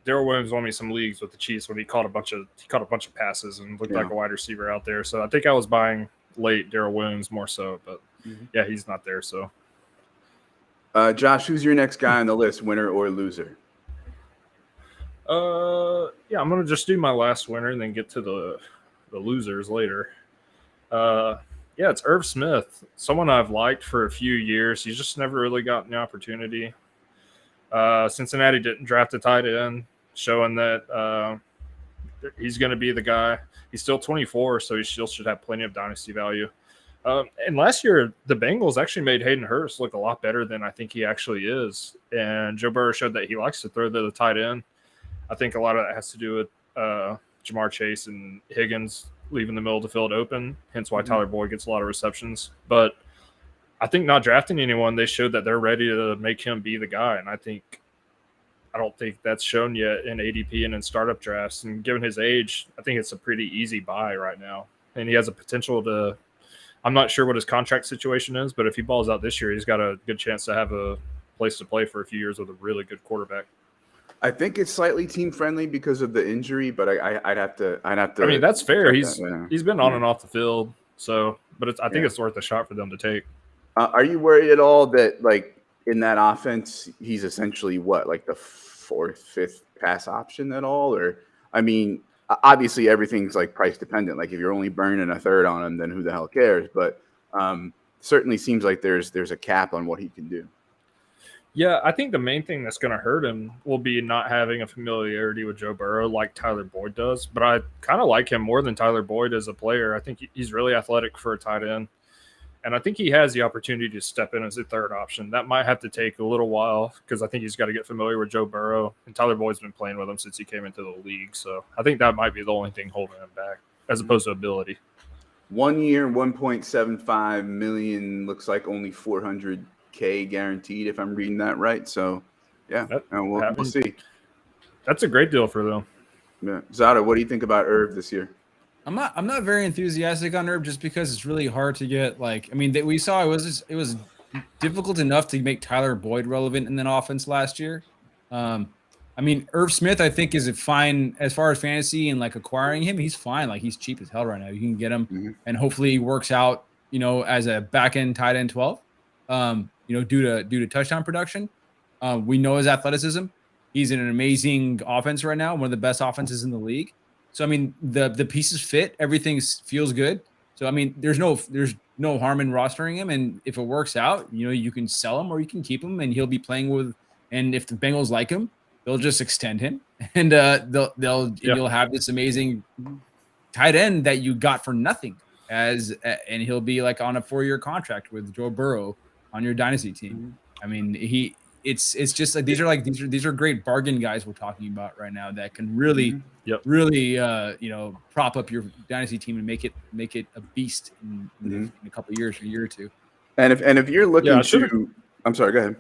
Darrell Williams won me some leagues with the Chiefs when he caught a bunch of passes and looked like a wide receiver out there. So I think I was buying late Darrell Williams more so, but yeah, he's not there. So Josh, who's your next guy on the list, winner or loser? Yeah, I'm gonna just do my last winner and then get to the losers later. Yeah, it's Irv Smith, someone I've liked for a few years. He's just never really gotten the opportunity. Cincinnati didn't draft a tight end, showing that he's going to be the guy. He's still 24, so he still should have plenty of dynasty value. And last year, the Bengals actually made Hayden Hurst look a lot better than I think he actually is. And Joe Burrow showed that he likes to throw to the tight end. I think a lot of that has to do with Jamar Chase and Higgins leaving the middle of the field open, hence why Tyler Boyd gets a lot of receptions. But I think not drafting anyone, they showed that they're ready to make him be the guy. And I don't think that's shown yet in ADP and in startup drafts. And given his age, I think it's a pretty easy buy right now. And he has a potential to – I'm not sure what his contract situation is, but if he balls out this year, he's got a good chance to have a place to play for a few years with a really good quarterback. I think it's slightly team friendly because of the injury, but I'd have to. I mean, that's fair. He's been on and off the field, so I think it's worth a shot for them to take. Are you worried at all that like in that offense, he's essentially like the 4th, 5th pass option at all? Or I mean, obviously everything's like price dependent. Like if you're only burning a third on him, then who the hell cares? But certainly seems like there's a cap on what he can do. Yeah, I think the main thing that's going to hurt him will be not having a familiarity with Joe Burrow like Tyler Boyd does. But I kind of like him more than Tyler Boyd as a player. I think he's really athletic for a tight end. And I think he has the opportunity to step in as a third option. That might have to take a little while because I think he's got to get familiar with Joe Burrow. And Tyler Boyd's been playing with him since he came into the league. So I think that might be the only thing holding him back as opposed to ability. 1 year, $1.75 million, looks like only $400K guaranteed, if I'm reading that right. So, yeah, we'll see. That's a great deal for them. Yeah. Zareh, what do you think about Irv this year? I'm not very enthusiastic on Irv just because it's really hard to get we saw it was difficult enough to make Tyler Boyd relevant in that offense last year. Irv Smith I think is fine as far as fantasy and like acquiring him. He's fine. Like he's cheap as hell right now. You can get him and hopefully he works out, as a back end tight end 12. Due to touchdown production. We know his athleticism. He's in an amazing offense right now, one of the best offenses in the league. So the pieces fit, everything feels good. So there's no harm in rostering him, and if it works out, you can sell him or you can keep him, and he'll be playing with. And if the Bengals like him, they'll just extend him, and you'll have this amazing tight end that you got for nothing, and he'll be like on a 4-year contract with Joe Burrow on your dynasty team. It's just like these are great bargain guys we're talking about right now that can really prop up your dynasty team and make it a beast in a couple of years, a year or two. And if you're looking to, I'm sorry, go ahead.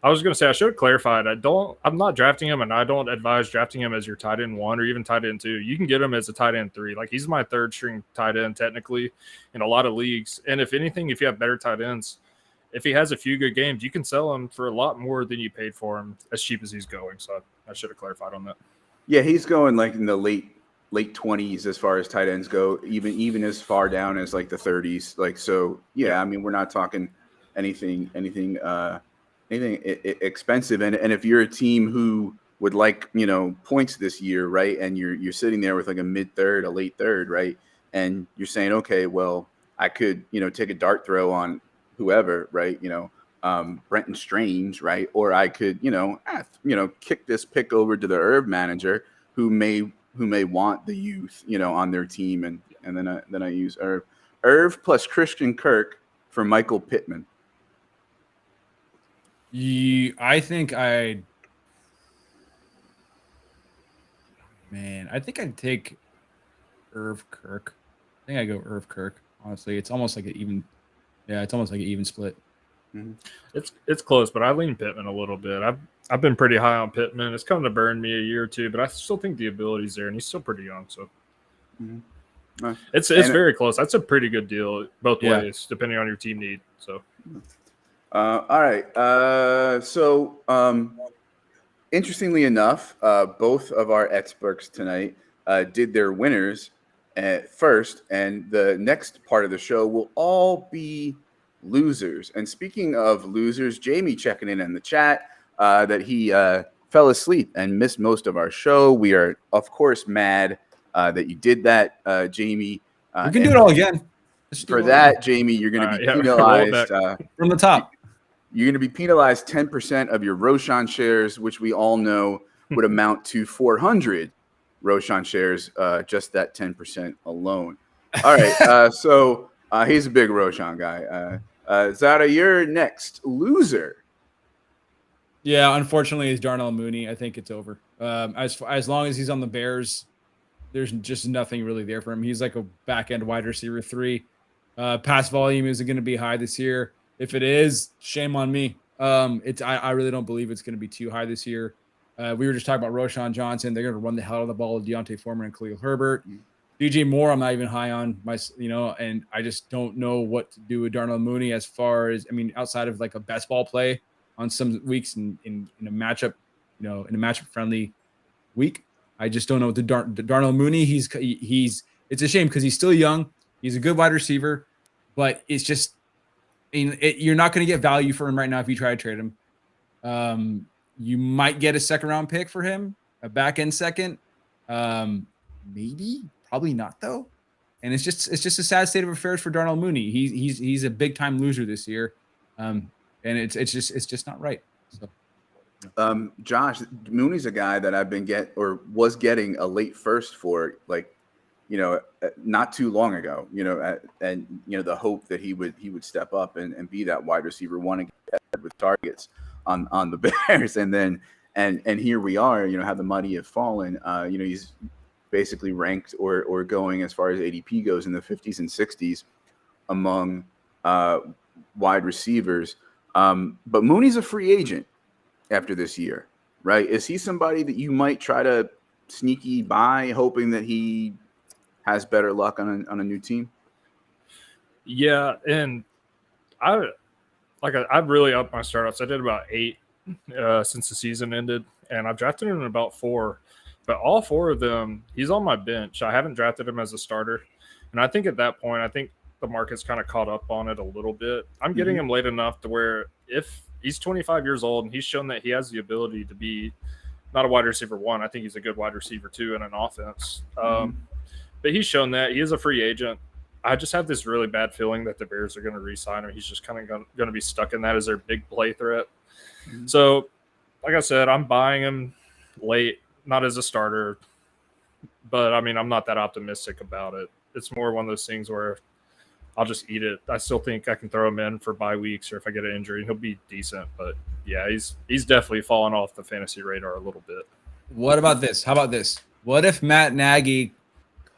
I was going to say I should have clarified. I'm not drafting him, and I don't advise drafting him as your tight end 1 or even tight end 2. You can get him as a tight end 3. Like he's my 3rd string tight end technically in a lot of leagues. And if anything, if you have better tight ends, if he has a few good games, you can sell him for a lot more than you paid for him, as cheap as he's going. So I should have clarified on that. Yeah, he's going like in the late 20s as far as tight ends go, even as far down as like the 30s. Like so, yeah. We're not talking anything expensive. And if you're a team who would like points this year, right, and you're sitting there with like a mid-third, a late third, right, and you're saying, okay, well, I could take a dart throw on whoever, right? Brenton Strange, right? Or I could, kick this pick over to the Irv manager who may who may want the youth, on their team, and then I use Irv plus Christian Kirk for Michael Pittman. I think I'd take Irv Kirk. I think I go Irv Kirk. Honestly, it's almost like an even. Yeah, it's almost like an even split. Mm-hmm. It's close, but I lean Pittman a little bit. I've been pretty high on Pittman. It's come to burn me a year or two, but I still think the ability's there, and he's still pretty young. So it's very close. That's a pretty good deal both ways, depending on your team need. So. All right. Interestingly enough, both of our experts tonight did their winners at first, and the next part of the show will all be losers. And speaking of losers, Jamie checking in the chat that he fell asleep and missed most of our show. We are, of course, mad that you did that, Jamie. You can do it all again. For that, Jamie, you're going to be penalized from the top. You're going to be penalized 10% of your Roshan shares, which we all know would amount to 400 Roshan shares, just that 10% alone. All right. So he's a big Roshan guy. Zareh, you're next loser. Yeah, unfortunately, it's Darnell Mooney. I think it's over. As long as he's on the Bears, there's just nothing really there for him. He's like a back-end wide receiver 3. Pass volume isn't going to be high this year. If it is, shame on me. I really don't believe it's going to be too high this year. We were just talking about Roshan Johnson. They're going to run the hell out of the ball with Deontay Foreman and Khalil Herbert. DJ Moore, I'm not even high on and I just don't know what to do with Darnell Mooney as far as, outside of like a best ball play on some weeks in a matchup, in a matchup friendly week. I just don't know what the Darnell Mooney. It's a shame because he's still young. He's a good wide receiver, but it's just, you're not going to get value for him right now if you try to trade him. You might get a second round pick for him, a back end second. Maybe, probably not though. And it's just a sad state of affairs for Darnell Mooney. He's a big time loser this year. And it's just not right. So. Josh, Mooney's a guy that I've been was getting a late first for, not too long ago, and the hope that he would step up and be that wide receiver one and get with targets on the Bears. And then, and here we are, how the mighty have fallen. He's basically ranked or going as far as ADP goes in the 50s and 60s among wide receivers. But Mooney's a free agent after this year, right? Is he somebody that you might try to sneaky buy, hoping that he has better luck on a new team? Yeah, and I've really upped my startups. I did about 8 since the season ended, and I've drafted him in about 4. But all 4 of them, he's on my bench. I haven't drafted him as a starter, and I think at that point, the market's kind of caught up on it a little bit. I'm getting him late enough to where if he's 25 years old and he's shown that he has the ability to be not a wide receiver 1, I think he's a good wide receiver 2 in an offense. But he's shown that he is a free agent. I just have this really bad feeling that the Bears are going to re-sign him. He's just kind of going to be stuck in that as their big play threat. So, like I said, I'm buying him late, not as a starter. But, I'm not that optimistic about it. It's more one of those things where I'll just eat it. I still think I can throw him in for bye weeks or if I get an injury, he'll be decent. But, yeah, he's definitely fallen off the fantasy radar a little bit. What about this? How about this? What if Matt Nagy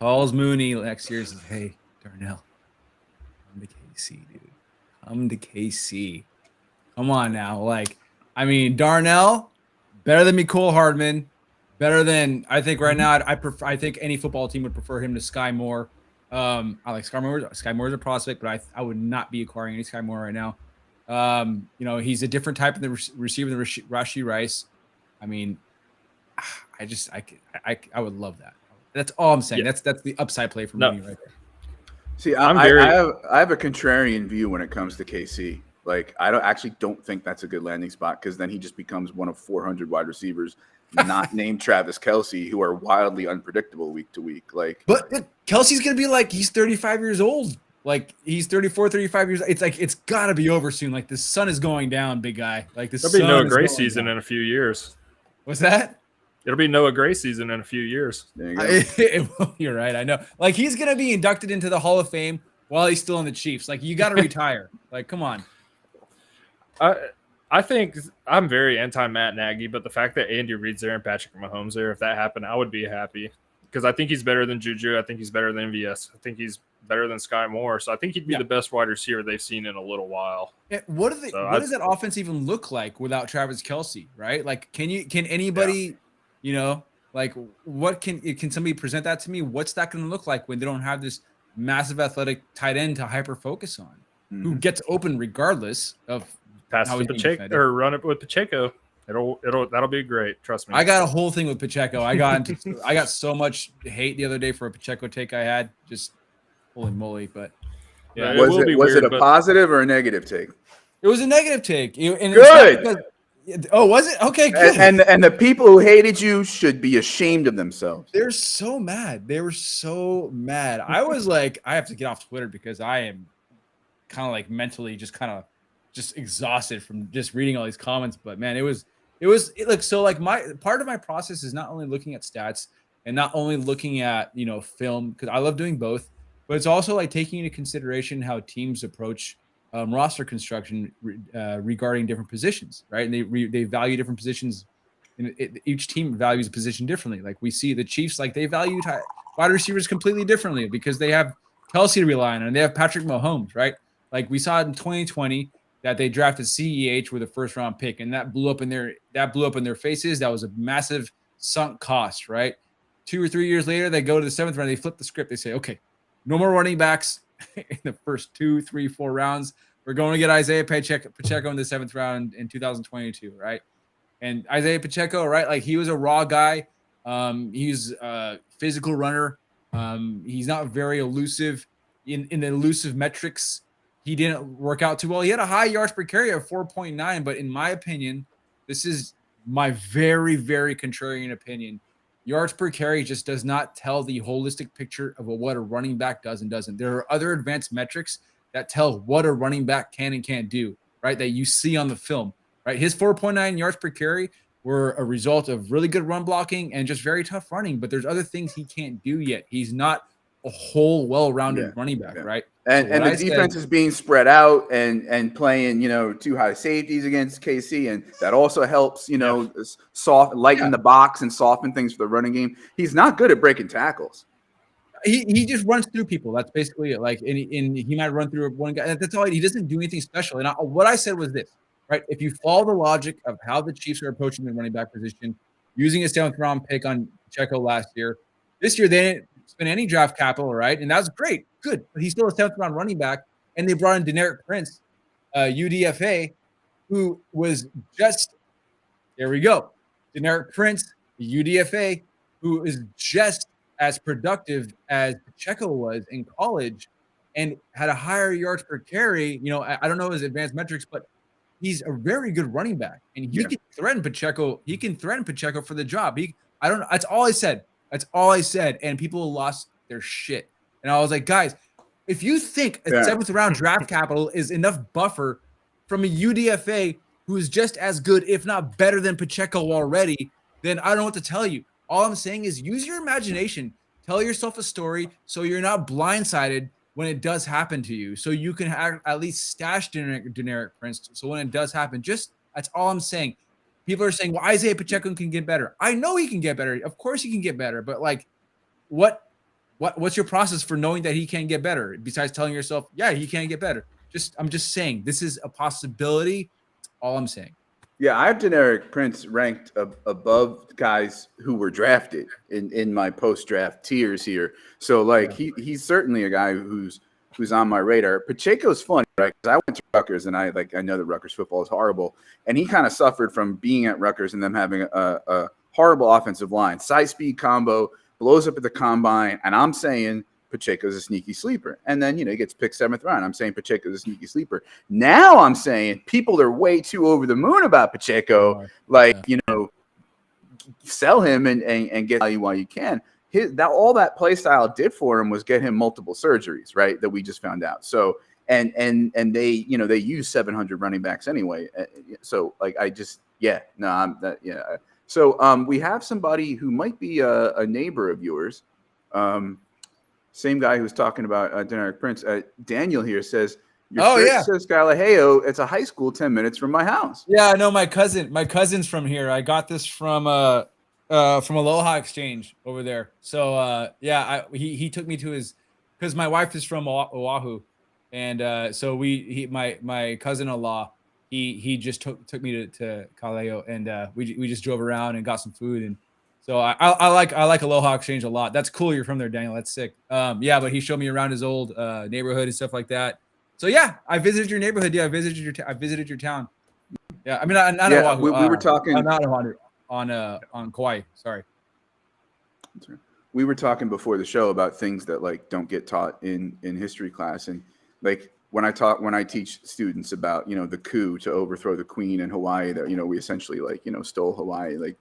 calls Mooney next year and says, hey, Darnell, come to KC, dude. Come to KC. Come on now. Darnell, better than Mecole Hardman, better than, I think right now, I think any football team would prefer him to Sky Moore. I like Sky Moore. Sky Moore is a prospect, but I would not be acquiring any Sky Moore right now. He's a different type of the receiver than Rashee Rice. I would love that. That's all I'm saying. Yeah. That's the upside play for me right there. See, I have a contrarian view when it comes to KC. I don't think that's a good landing spot because then he just becomes one of 400 wide receivers not named Travis Kelce who are wildly unpredictable week to week. But Kelce's gonna be he's 35 years old. He's 34, 35 years. It's got to be over soon. The sun is going down, big guy. There'll be no gray season in a few years. What's that? It'll be Noah Gray season in a few years. There you go. You're right. I know. Like, he's gonna be inducted into the Hall of Fame while he's still in the Chiefs. Like, you got to retire. Like, come on. I think I'm very anti Matt Nagy, but the fact that Andy Reid's there and Patrick Mahomes there, if that happened, I would be happy because I think he's better than Juju. I think he's better than MVS. I think he's better than Sky Moore. So I think he'd be the best wide receiver they've seen in a little while. What does that offense even look like without Travis Kelce? Right? Like, can anybody, like, what can somebody present that to me? What's that going to look like when they don't have this massive athletic tight end to hyper focus on, who gets open regardless of pass to Pacheco or run it with Pacheco? That'll be great. Trust me. I got a whole thing with Pacheco. I got so much hate the other day for a Pacheco take I had. Just holy moly! But yeah, was it a positive or a negative take? It was a negative take. Good. Oh, was it? Okay, good. And the people who hated you should be ashamed of themselves. They're so mad. They were so mad. I was like, I have to get off Twitter because I am kind of like mentally just exhausted from just reading all these comments. But man, my part of my process is not only looking at stats and not only looking at film, because I love doing both, but it's also like taking into consideration how teams approach roster construction regarding different positions, right? And they value different positions. Each team values a position differently. Like we see the Chiefs, like they value wide receivers completely differently because they have Kelce to rely on and they have Patrick Mahomes, right? Like we saw in 2020 that they drafted CEH with a first round pick, and that blew up in their faces. That was a massive sunk cost, right? 2 or 3 years later, they go to the 7th round. They flip the script. They say, okay, no more running backs in the first 2, 3, 4 rounds. We're going to get Isaiah Pacheco in the 7th round in 2022, right? And Isaiah Pacheco, right? Like he was a raw guy. He's a physical runner. He's not very elusive in the elusive metrics. He didn't work out too well. He had a high yards per carry of 4.9, but in my opinion, this is my very, very contrarian opinion. Yards per carry just does not tell the holistic picture of what a running back does and doesn't. There are other advanced metrics that tell what a running back can and can't do, right? That you see on the film, right? His 4.9 yards per carry were a result of really good run blocking and just very tough running, but there's other things he can't do yet. He's not a whole well-rounded running back, right? And the defense is being spread out and playing, 2 high safeties against KC, and that also helps, lighten the box and soften things for the running game. He's not good at breaking tackles. He just runs through people. That's basically it. Like, and he might run through one guy. That's all. He doesn't do anything special. And what I said was this, right? If you follow the logic of how the Chiefs are approaching the running back position, using a 7th round pick on Pacheco last year, this year they didn't spend any draft capital, right? And that's great, good. But he's still a 7th round running back. And they brought in Deneric Prince, UDFA, who was just there. We go, Deneric Prince, UDFA, who is just as productive as Pacheco was in college and had a higher yards per carry. I don't know his advanced metrics, but he's a very good running back, and he can threaten Pacheco. He can threaten Pacheco for the job. I don't know. That's all I said. And people lost their shit. And I was like, guys, if you think a 7th round draft capital is enough buffer from a UDFA who is just as good, if not better than Pacheco already, then I don't know what to tell you. All I'm saying is use your imagination. Tell yourself a story so you're not blindsided when it does happen to you. So you can at least stash Deneric Prince. So when it does happen, that's all I'm saying. People are saying, well, Isaiah Pacheco can get better. I know he can get better. Of course he can get better. But like, what's your process for knowing that he can get better? Besides telling yourself, yeah, he can get better. I'm just saying this is a possibility. That's all I'm saying. Yeah, I have Deneric Prince ranked above guys who were drafted in my post-draft tiers here. So, like, he's certainly a guy who's on my radar. Pacheco's funny, right? Because I went to Rutgers, and I know that Rutgers football is horrible. And he kind of suffered from being at Rutgers and them having a horrible offensive line. Size-speed combo, blows up at the combine, and I'm saying Pacheco's a sneaky sleeper. And then, he gets picked 7th round. I'm saying Pacheco's a sneaky sleeper. Now I'm saying people are way too over the moon about Pacheco. Sell him and get value while you can. All that play style did for him was get him multiple surgeries, right? That we just found out. So, and they, they use 700 running backs anyway. So like, So we have somebody who might be a neighbor of yours. Same guy who was talking about Deneric Prince. Daniel here says, your shirt says Galaheo. It's a high school 10 minutes from my house. Yeah, no, my cousin's from here. I got this from Aloha Exchange over there. So he took me to his, because my wife is from Oahu, and so my cousin-in-law, he just took me to Kaleo, and we just drove around and got some food, and so I like Aloha Exchange a lot. That's cool. You're from there, Daniel. That's sick. But he showed me around his old neighborhood and stuff like that. So yeah, I visited your neighborhood. Yeah, I visited your town. Yeah, I mean, not Oahu. We were talking not Oahu, on Kauai. Sorry. We were talking before the show about things that like don't get taught in history class, and like when I teach students about the coup to overthrow the queen in Hawaii, that we essentially stole Hawaii, like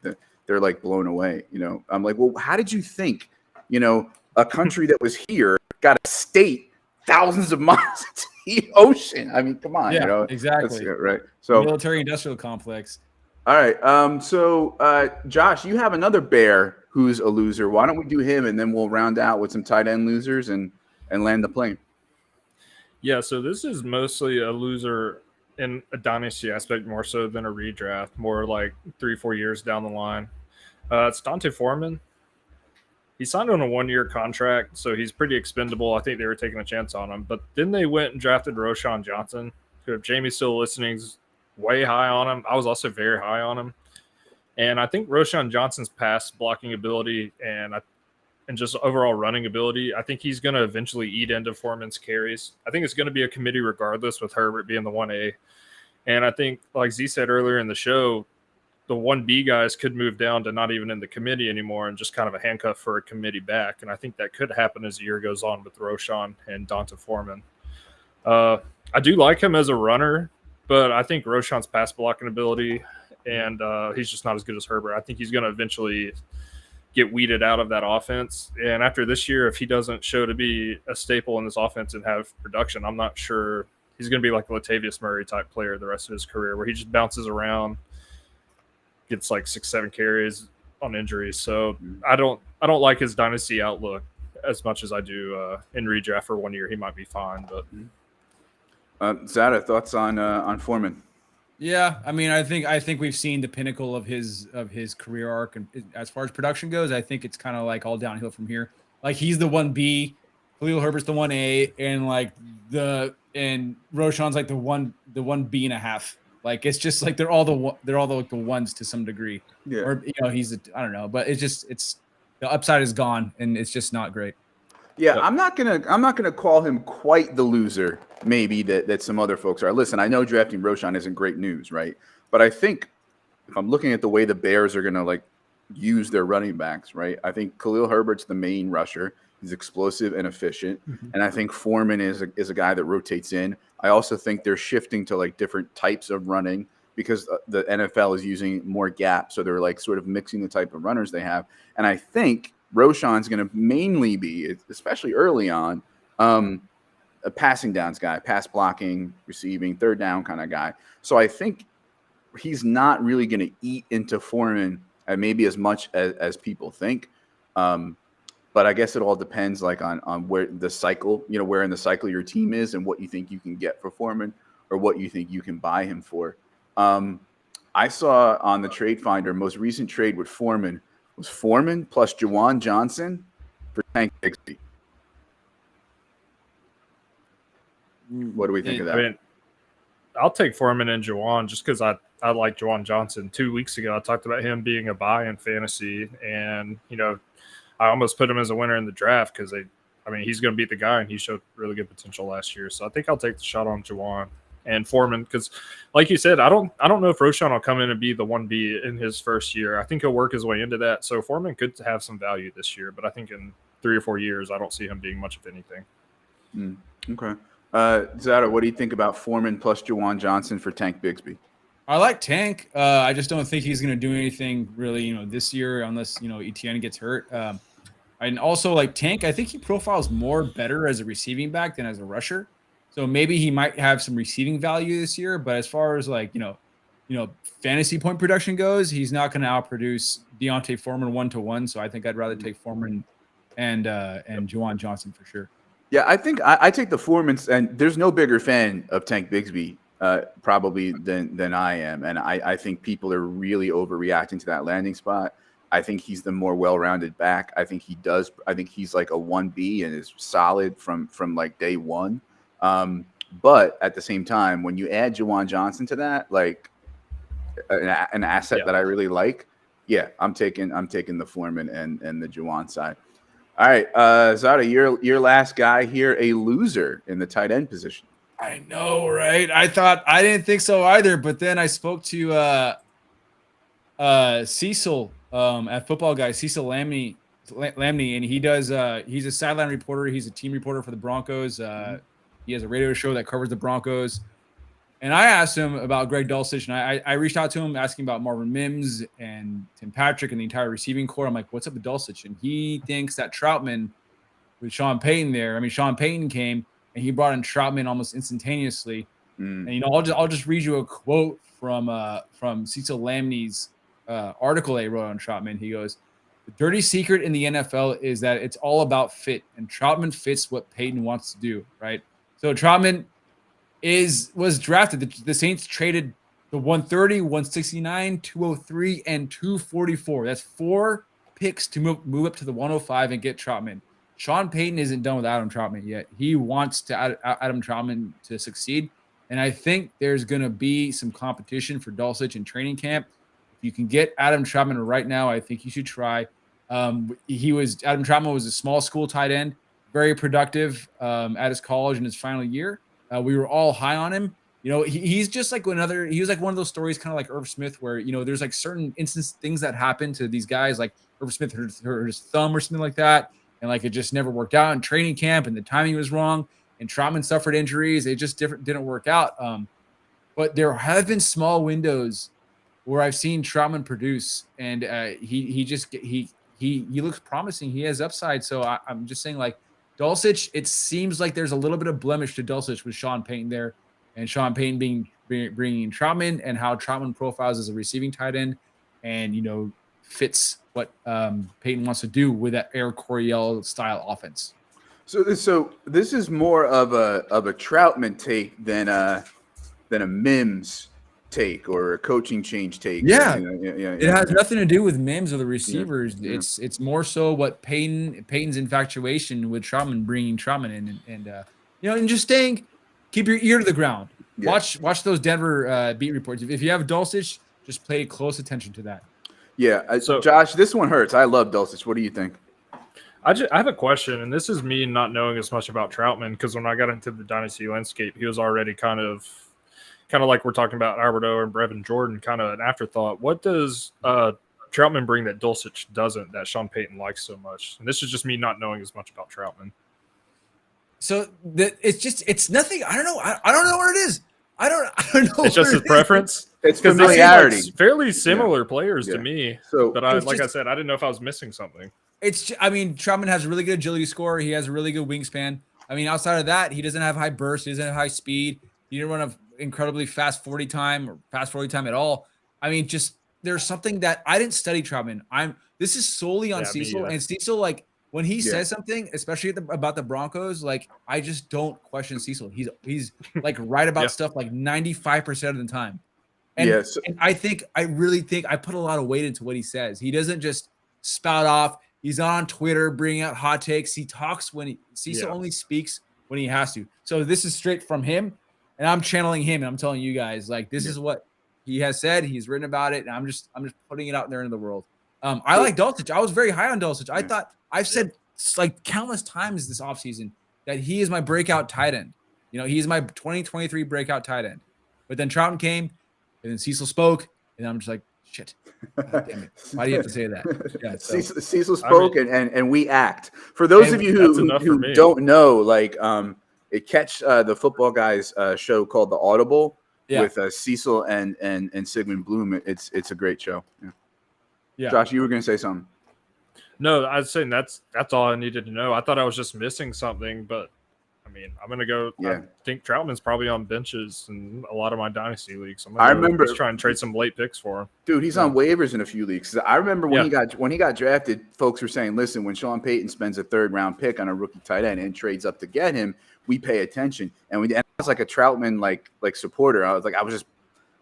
they're like blown away. I'm like, well, how did you think a country that was here got a state thousands of miles into the ocean? I mean, come on. Yeah, exactly. Right. So military industrial complex. All right. So Josh, you have another bear who's a loser. Why don't we do him, and then we'll round out with some tight end losers and land the plane. Yeah, so this is mostly a loser in a dynasty aspect more so than a redraft, more like 3-4 years down the line. It's Dante Foreman. He signed on a 1-year contract, so he's pretty expendable. I think they were taking a chance on him. But then they went and drafted Roschon Johnson, who, if Jamie's still listening, is way high on him. I was also very high on him. And I think Roschon Johnson's pass blocking ability and just overall running ability, I think he's going to eventually eat into Foreman's carries. I think it's going to be a committee regardless, with Herbert being the 1A. And I think, like Z said earlier in the show, the 1B guys could move down to not even in the committee anymore and just kind of a handcuff for a committee back. And I think that could happen as the year goes on with Roschon and Dante Foreman. I do like him as a runner, but I think Roschon's pass blocking ability, and he's just not as good as Herbert. I think he's going to eventually get weeded out of that offense. And after this year, if he doesn't show to be a staple in this offense and have production, I'm not sure he's going to be like a Latavius Murray type player the rest of his career, where he just bounces around, gets like 6-7 carries on injuries. So I don't like his dynasty outlook as much as I do in redraft. For 1 year, he might be fine. But Zareh, thoughts on Foreman? Yeah, I mean, I think we've seen the pinnacle of his career arc, and as far as production goes, I think it's kind of like all downhill from here. Like, he's the 1B, Khalil Herbert's the 1A, and Roschon's like the 1B and a half. Like, it's just like they're all the ones to some degree. Yeah. Or I don't know, but it's the upside is gone, and it's just not great. Yeah, I'm not gonna call him quite the loser, maybe that some other folks are. Listen, I know drafting Roschon isn't great news, right? But I think if I'm looking at the way the Bears are gonna like use their running backs, right? I think Khalil Herbert's the main rusher. He's explosive and efficient, and I think Foreman is a guy that rotates in. I also think they're shifting to like different types of running because the NFL is using more gaps, so they're like sort of mixing the type of runners they have, and I think Roschon's going to mainly be, especially early on, a passing downs guy, pass blocking, receiving, third down kind of guy. So I think he's not really going to eat into Foreman maybe as much as people think. But I guess it all depends like on where the cycle, where in the cycle your team is and what you think you can get for Foreman or what you think you can buy him for. I saw on the Trade Finder, most recent trade with Foreman was Foreman plus Juwan Johnson for Tank Bigsby. What do we think of that? I mean, I'll take Foreman and Juwan just because I like Juwan Johnson. 2 weeks ago, I talked about him being a buy in fantasy, and I almost put him as a winner in the draft because he's going to beat the guy, and he showed really good potential last year. So I think I'll take the shot on Juwan and Foreman because, like you said, I don't know if Roschon will come in and be the 1B in his first year. I think he'll work his way into that. So Foreman could have some value this year, but I think in 3 or 4 years, I don't see him being much of anything. Okay. Zareh, what do you think about Foreman plus Juwan Johnson for Tank Bigsby? I like Tank. I just don't think he's going to do anything really, this year unless, Etienne gets hurt. And also, like, Tank, I think he profiles more better as a receiving back than as a rusher. So maybe he might have some receiving value this year, but as far as like, fantasy point production goes, he's not going to outproduce Deontay Foreman 1-to-1. So I think I'd rather take Foreman and Juwan Johnson for sure. Yeah, I think I take the Foreman, and there's no bigger fan of Tank Bigsby probably than I am, and I think people are really overreacting to that landing spot. I think he's the more well-rounded back. I think he's like a 1B and is solid from like day one. But at the same time, when you add Juwan Johnson to that, like an asset that I really like, yeah, I'm taking the Foreman and the Juwan side. All right, Zareh, your last guy here, a loser in the tight end position. I know, right? I didn't think so either, but then I spoke to Cecil at Football Guys, Cecil Lamney, and he does. He's a sideline reporter. He's a team reporter for the Broncos. He has a radio show that covers the Broncos. And I asked him about Greg Dulcich, and I reached out to him asking about Marvin Mims and Tim Patrick and the entire receiving core. I'm like, what's up with Dulcich? And he thinks that Troutman, with Sean Payton there, Sean Payton came and he brought in Troutman almost instantaneously. And I'll just read you a quote from Cecil Lamney's article they wrote on Troutman. He goes, "The dirty secret in the NFL is that it's all about fit, and Troutman fits what Payton wants to do." Right. So Troutman was drafted. The Saints traded the 130, 169, 203, and 244. That's 4 picks to move up to the 105 and get Troutman. Sean Payton isn't done with Adam Troutman yet. He wants Adam Troutman to succeed. And I think there's going to be some competition for Dulcich in training camp. If you can get Adam Troutman right now, I think you should try. Adam Troutman was a small school tight end, very productive at his college in his final year. We were all high on him. He's just like he was like one of those stories, kind of like Irv Smith, where, there's like certain things that happen to these guys, like Irv Smith hurt his thumb or something like that. And like, it just never worked out in training camp and the timing was wrong and Troutman suffered injuries. It just didn't work out. But there have been small windows where I've seen Troutman produce and he looks promising. He has upside. So I'm just saying, like, Dulcich, it seems like there's a little bit of blemish to Dulcich with Sean Payton there, and Sean Payton bringing Troutman, and how Troutman profiles as a receiving tight end, and fits what Payton wants to do with that Eric Coryell style offense. So this is more of a Troutman take than a Mims take or a coaching change take. Yeah. It has nothing to do with Mims or the receivers. Yeah. It's more so what Payton's infatuation with Troutman, bringing Troutman in, and just keep your ear to the ground. Yeah. Watch those Denver beat reports. If you have Dulcich, just pay close attention to that. Yeah. So Josh, this one hurts. I love Dulcich. What do you think? I have a question, and this is me not knowing as much about Troutman, because when I got into the Dynasty landscape, he was already kind of like we're talking about Alberto and Brevin Jordan, kind of an afterthought. What does Troutman bring that Dulcich doesn't, that Sean Payton likes so much? And this is just me not knowing as much about Troutman. So it's nothing. I don't know. I don't know what it is. I don't know. It's just his preference. It's familiarity. Like fairly similar players to me. So, but I said, I didn't know if I was missing something. Troutman has a really good agility score. He has a really good wingspan. Outside of that, he doesn't have high burst. He doesn't have high speed. He didn't run an incredibly fast 40 time or fast 40 time at all. There's something that I didn't study Troutman. This is solely on Cecil, and Cecil, like, when he says something, especially about the Broncos, like, I just don't question Cecil. He's like right about stuff like 95% of the time. And, and I really think I put a lot of weight into what he says. He doesn't just spout off. He's not on Twitter bringing out hot takes. He talks Cecil only speaks when he has to. So this is straight from him, and I'm channeling him, and I'm telling you guys, like, this is what he has said. He's written about it, and I'm just putting it out there into the world. I like Dulcich. I was very high on Dulcich. I thought I've said like countless times this offseason that he is my breakout tight end. He's my 2023 breakout tight end. But then Troutman came, and then Cecil spoke, and I'm just like, shit. God damn it. Why do you have to say that? Yeah, Cecil spoke, and we act. For those of you who don't know, like, catch the Football Guys show called The Audible with Cecil and Sigmund Bloom. It's a great show. Yeah. Josh, you were going to say something. No, I was saying that's all I needed to know. I thought I was just missing something, but I mean, I'm going to go. Yeah. I think Troutman's probably on benches in a lot of my dynasty leagues. I remember just trying to trade some late picks for him. Dude, he's on waivers in a few leagues. I remember when he got drafted, folks were saying, listen, when Sean Payton spends a 3rd round pick on a rookie tight end and trades up to get him, we pay attention. And I was like a Troutman like supporter. I was just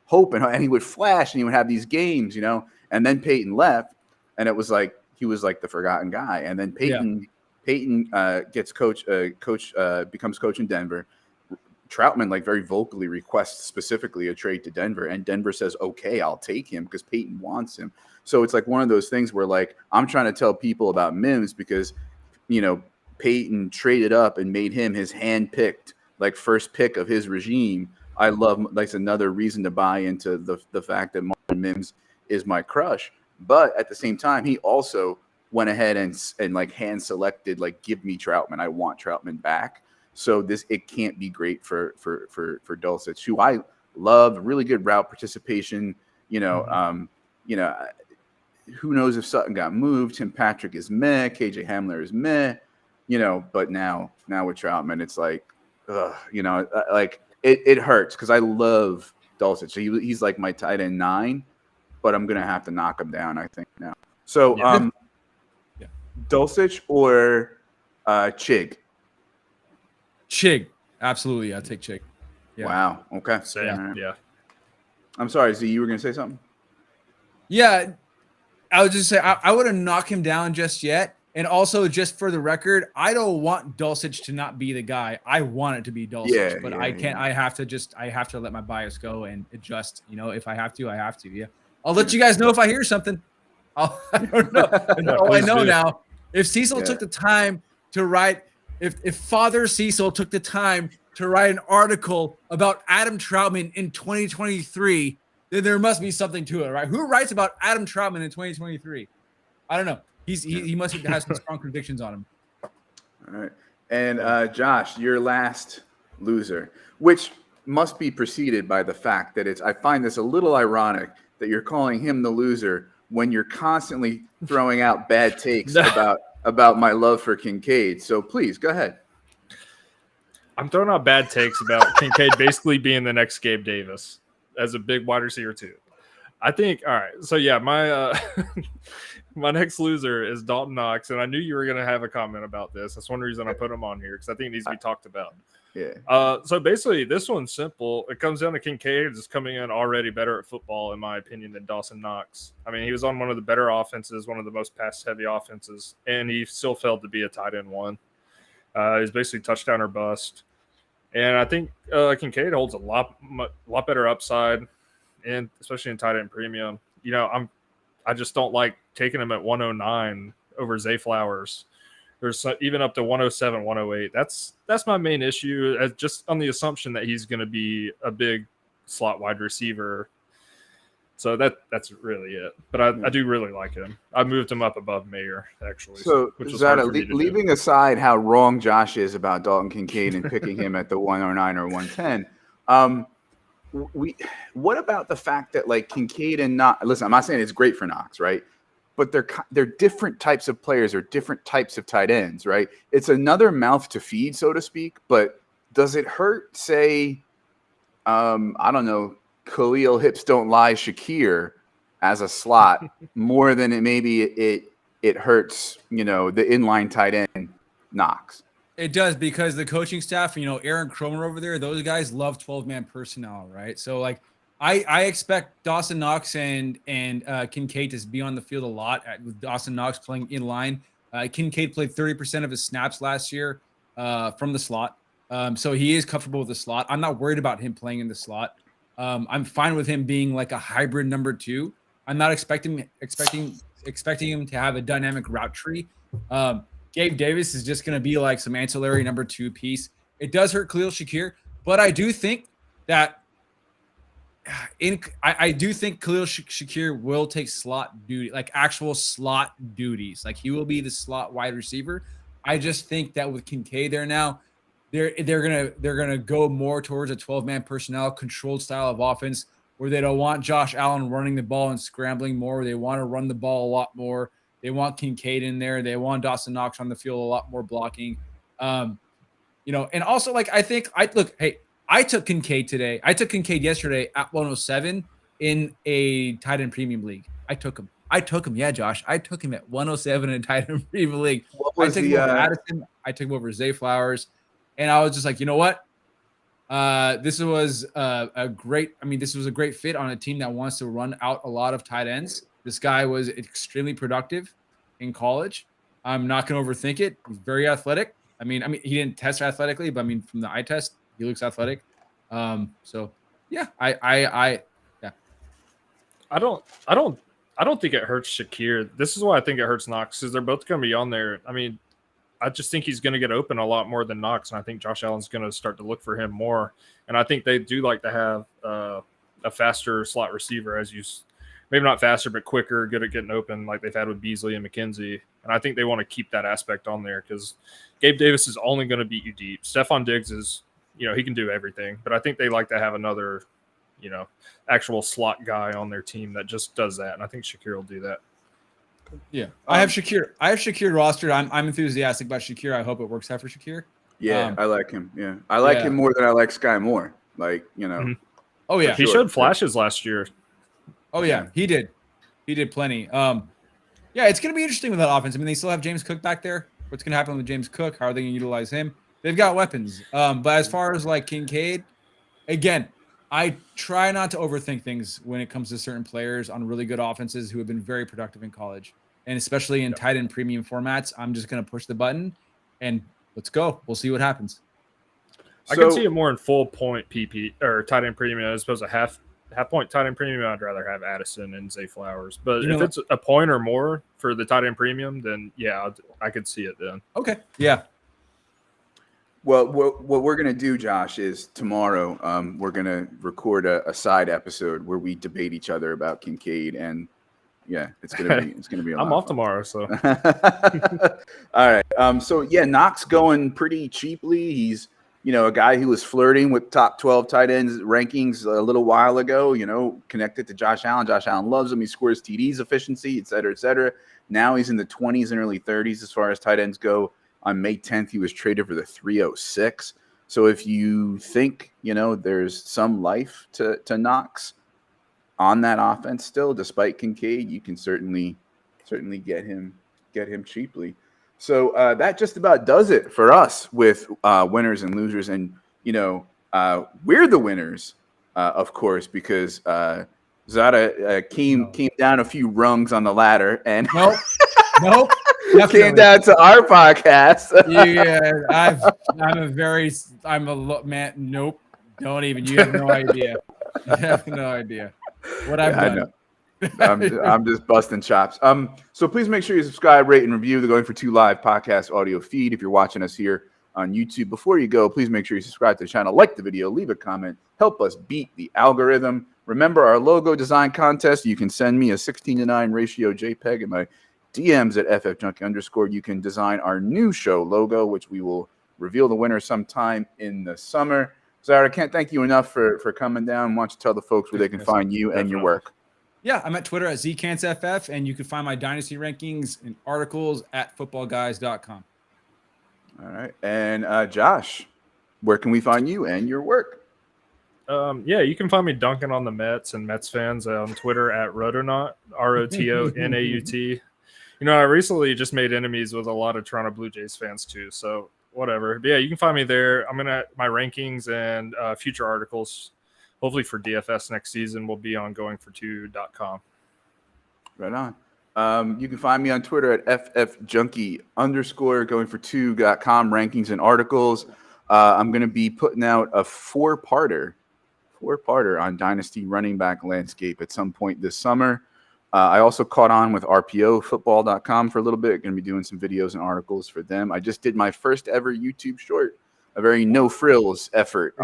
hoping, and he would flash and he would have these games, you know. And then Peyton left, and it was like he was like the forgotten guy. And then Peyton gets becomes coach in Denver. Troutman like very vocally requests specifically a trade to Denver, and Denver says, okay, I'll take him because Peyton wants him. So it's like one of those things where like I'm trying to tell people about Mims because, you know, Peyton traded up and made him his hand-picked like first pick of his regime. I love that's another reason to buy into the fact that Marvin Mims is my crush. But at the same time, he also went ahead and like hand selected, like, give me Troutman. I want Troutman back. So it can't be great for Dulcich, who I love. Really good route participation. You know, who knows if Sutton got moved? Tim Patrick is meh. KJ Hamler is meh. You know, but now with Troutman, it's like, you know, like it hurts because I love Dulcich. So he's like my tight end 9, but I'm gonna have to knock him down, I think now. So Dulcich or Chig. Chig, absolutely. I'll take Chig. Yeah. Wow. Okay. Yeah. I'm sorry, Z. You were gonna say something? Yeah, I would just say I wouldn't knock him down just yet. And also, just for the record, I don't want Dulcich to not be the guy. I want it to be Dulcich, but I can't. I have to let my bias go and adjust. You know, if I have to, I have to. Yeah, I'll let you guys know if I hear something. I don't know. All I know now, if Cecil took the time to write. If Father Cecil took the time to write an article about Adam Troutman in 2023, then there must be something to it, right? Who writes about Adam Troutman in 2023? I don't know. He must have some strong convictions on him. All right. And Josh, your last loser, which must be preceded by the fact that I find this a little ironic that you're calling him the loser when you're constantly throwing out bad takes about my love for Kincaid. So please go ahead. I'm throwing out bad takes about Kincaid basically being the next Gabe Davis as a big wide receiver too. I think, all right. So yeah, my my next loser is Dalton Knox. And I knew you were going to have a comment about this. That's one reason I put him on here because I think it needs to be talked about. Yeah. So basically this one's simple. It comes down to Kincaid is coming in already better at football, in my opinion, than Dawson Knox. I mean, he was on one of the better offenses, one of the most pass-heavy offenses, and he still failed to be a tight end 1. He's basically touchdown or bust. And I think Kincaid holds a lot better upside, and especially in tight end premium. You know, I just don't like taking him at 109 over Zay Flowers. There's even up to 107, 108. That's my main issue, just on the assumption that he's going to be a big slot wide receiver. So that's really it. But I do really like him. I moved him up above Mayer, actually. So, Zada, leaving aside how wrong Josh is about Dalton Kincaid and picking him at the 109 or 110, what about the fact that like Kincaid and Knox? Listen, I'm not saying it's great for Knox, right? But they're different types of players or different types of tight ends, right? It's another mouth to feed, so to speak. But does it hurt, say, I don't know, Khalil Hips Don't Lie Shakir as a slot more than it hurts, you know, the inline tight end Knox? It does, because the coaching staff, you know, Aaron Cromer over there, those guys love 12-man personnel, right? So like I expect Dawson Knox and Kincaid to be on the field a lot, with Dawson Knox playing in line. Kincaid played 30% of his snaps last year from the slot. So he is comfortable with the slot. I'm not worried about him playing in the slot. I'm fine with him being like a hybrid number 2. I'm not expecting him to have a dynamic route tree. Gabe Davis is just going to be like some ancillary number 2 piece. It does hurt Khalil Shakir, but I do think that I do think Khalil Shakir will take slot duty, like actual slot duties. Like he will be the slot wide receiver. I just think that with Kincaid there now, they're gonna go more towards a 12-man personnel controlled style of offense where they don't want Josh Allen running the ball and scrambling more. They want to run the ball a lot more. They want Kincaid in there. They want Dawson Knox on the field a lot more blocking. and also like I think I took Kincaid today. I took Kincaid yesterday at 107 in a tight end premium league. I took him. Yeah, Josh. I took him at 107 in a tight end premium league. What was I took him over Addison. I took him over Zay Flowers, and I was just like, you know what? This was a great fit on a team that wants to run out a lot of tight ends. This guy was extremely productive in college. I'm not going to overthink it. He's very athletic. I mean, he didn't test athletically, but I mean, from the eye test, he looks athletic. So yeah, I don't think it hurts Shakir. This is why I think it hurts Knox, because they're both going to be on there. I mean, I just think he's going to get open a lot more than Knox, and I think Josh Allen's going to start to look for him more. And I think they do like to have a faster slot receiver, maybe not faster, but quicker, good at getting open, like they've had with Beasley and McKenzie. And I think they want to keep that aspect on there because Gabe Davis is only going to beat you deep. Stephon Diggs is, he can do everything, but I think they like to have another, actual slot guy on their team that just does that. And I think Shakir will do that. Yeah, I have Shakir rostered. I'm enthusiastic about Shakir. I hope it works out for Shakir. Yeah, I like him. Yeah, I like him more than I like Sky Moore. Like, Mm-hmm. Oh yeah, he showed flashes last year. Oh yeah, he did plenty. Yeah, it's gonna be interesting with that offense. I mean, they still have James Cook back there. What's gonna happen with James Cook? How are they gonna utilize him? They've got weapons. But as far as like Kincaid, again, I try not to overthink things when it comes to certain players on really good offenses who have been very productive in college. And especially in tight end premium formats, I'm just going to push the button and let's go. We'll see what happens. I can see it more in full point PP or tight end premium as opposed to half point tight end premium. I'd rather have Addison and Zay Flowers. But if it's a point or more for the tight end premium, then yeah, I could see it then. Okay. Yeah. Well, what we're going to do, Josh, is tomorrow we're going to record a side episode where we debate each other about Kincaid, and yeah, it's gonna be. I'm off tomorrow, so. All right. So yeah, Knox going pretty cheaply. He's a guy who was flirting with top 12 tight ends rankings a little while ago. Connected to Josh Allen. Josh Allen loves him. He scores TDs efficiency, et cetera, et cetera. Now he's in the 20s and early 30s as far as tight ends go. On May 10th, he was traded for the 306. So if you think there's some life to Knox on that offense still, despite Kincaid, you can certainly get him cheaply. So that just about does it for us with winners and losers. And we're the winners, of course, because Zareh came down a few rungs on the ladder and nope. Came down to our podcast. Man. Nope. Don't even. You have no idea. You have no idea what I've done. I know. I'm just busting chops. So please make sure you subscribe, rate, and review the Going for Two Live podcast audio feed. If you're watching us here on YouTube, before you go, please make sure you subscribe to the channel, like the video, leave a comment, help us beat the algorithm. Remember our logo design contest. You can send me a 16:9 ratio JPEG in my DMs at ffjunkie_. You can design our new show logo, which we will reveal the winner sometime in the summer. Zareh, I can't thank you enough for coming down. Why don't you tell the folks where they can find you and your work? Yeah, I'm at Twitter at zcantsff, and you can find my Dynasty rankings and articles at footballguys.com. All right. And Josh, where can we find you and your work? Yeah, you can find me dunking on the Mets and Mets fans on Twitter at Rotonaut, ROTONAUT. I recently just made enemies with a lot of Toronto Blue Jays fans too, so whatever. But yeah, you can find me there. I'm gonna my rankings and future articles, hopefully for DFS next season, will be on goingfor2.com. Right on. You can find me on Twitter at ffjunkie_, goingfor2.com, rankings and articles. I'm gonna be putting out a four-parter on Dynasty running back landscape at some point this summer. I also caught on with RPOfootball.com for a little bit. Going to be doing some videos and articles for them. I just did my first ever YouTube short, a very no frills effort.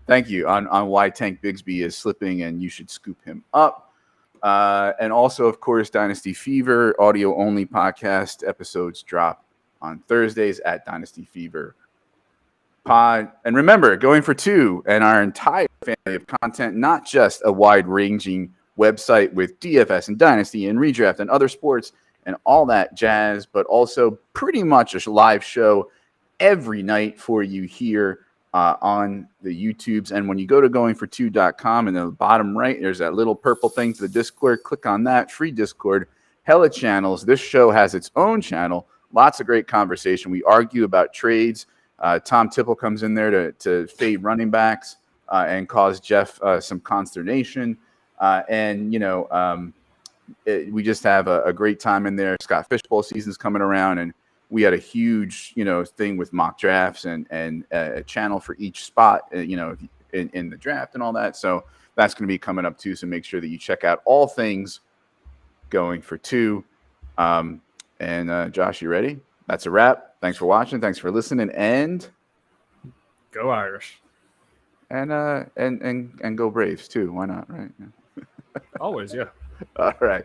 Thank you on why Tank Bigsby is slipping and you should scoop him up. And also, of course, Dynasty Fever audio only podcast episodes drop on Thursdays at Dynasty Fever Pod. And remember, Going for Two and our entire family of content, not just a wide ranging website with DFS and Dynasty and redraft and other sports and all that jazz, but also pretty much a live show every night for you here on the YouTubes. And when you go to goingfor2.com, in the bottom right, there's that little purple thing to the Discord. Click on that. Free Discord. Hella channels. This show has its own channel. Lots of great conversation. We argue about trades. Tom Tipple comes in there to fade running backs and cause Jeff some consternation. We just have a great time in there. Scott Fishbowl season's coming around, and we had a huge, thing with mock drafts and a channel for each spot, in the draft and all that. So that's going to be coming up too. So make sure that you check out all things Going for Two. Josh, you ready? That's a wrap. Thanks for watching. Thanks for listening. And go Irish. And go Braves too. Why not? Right? Always, yeah. All right.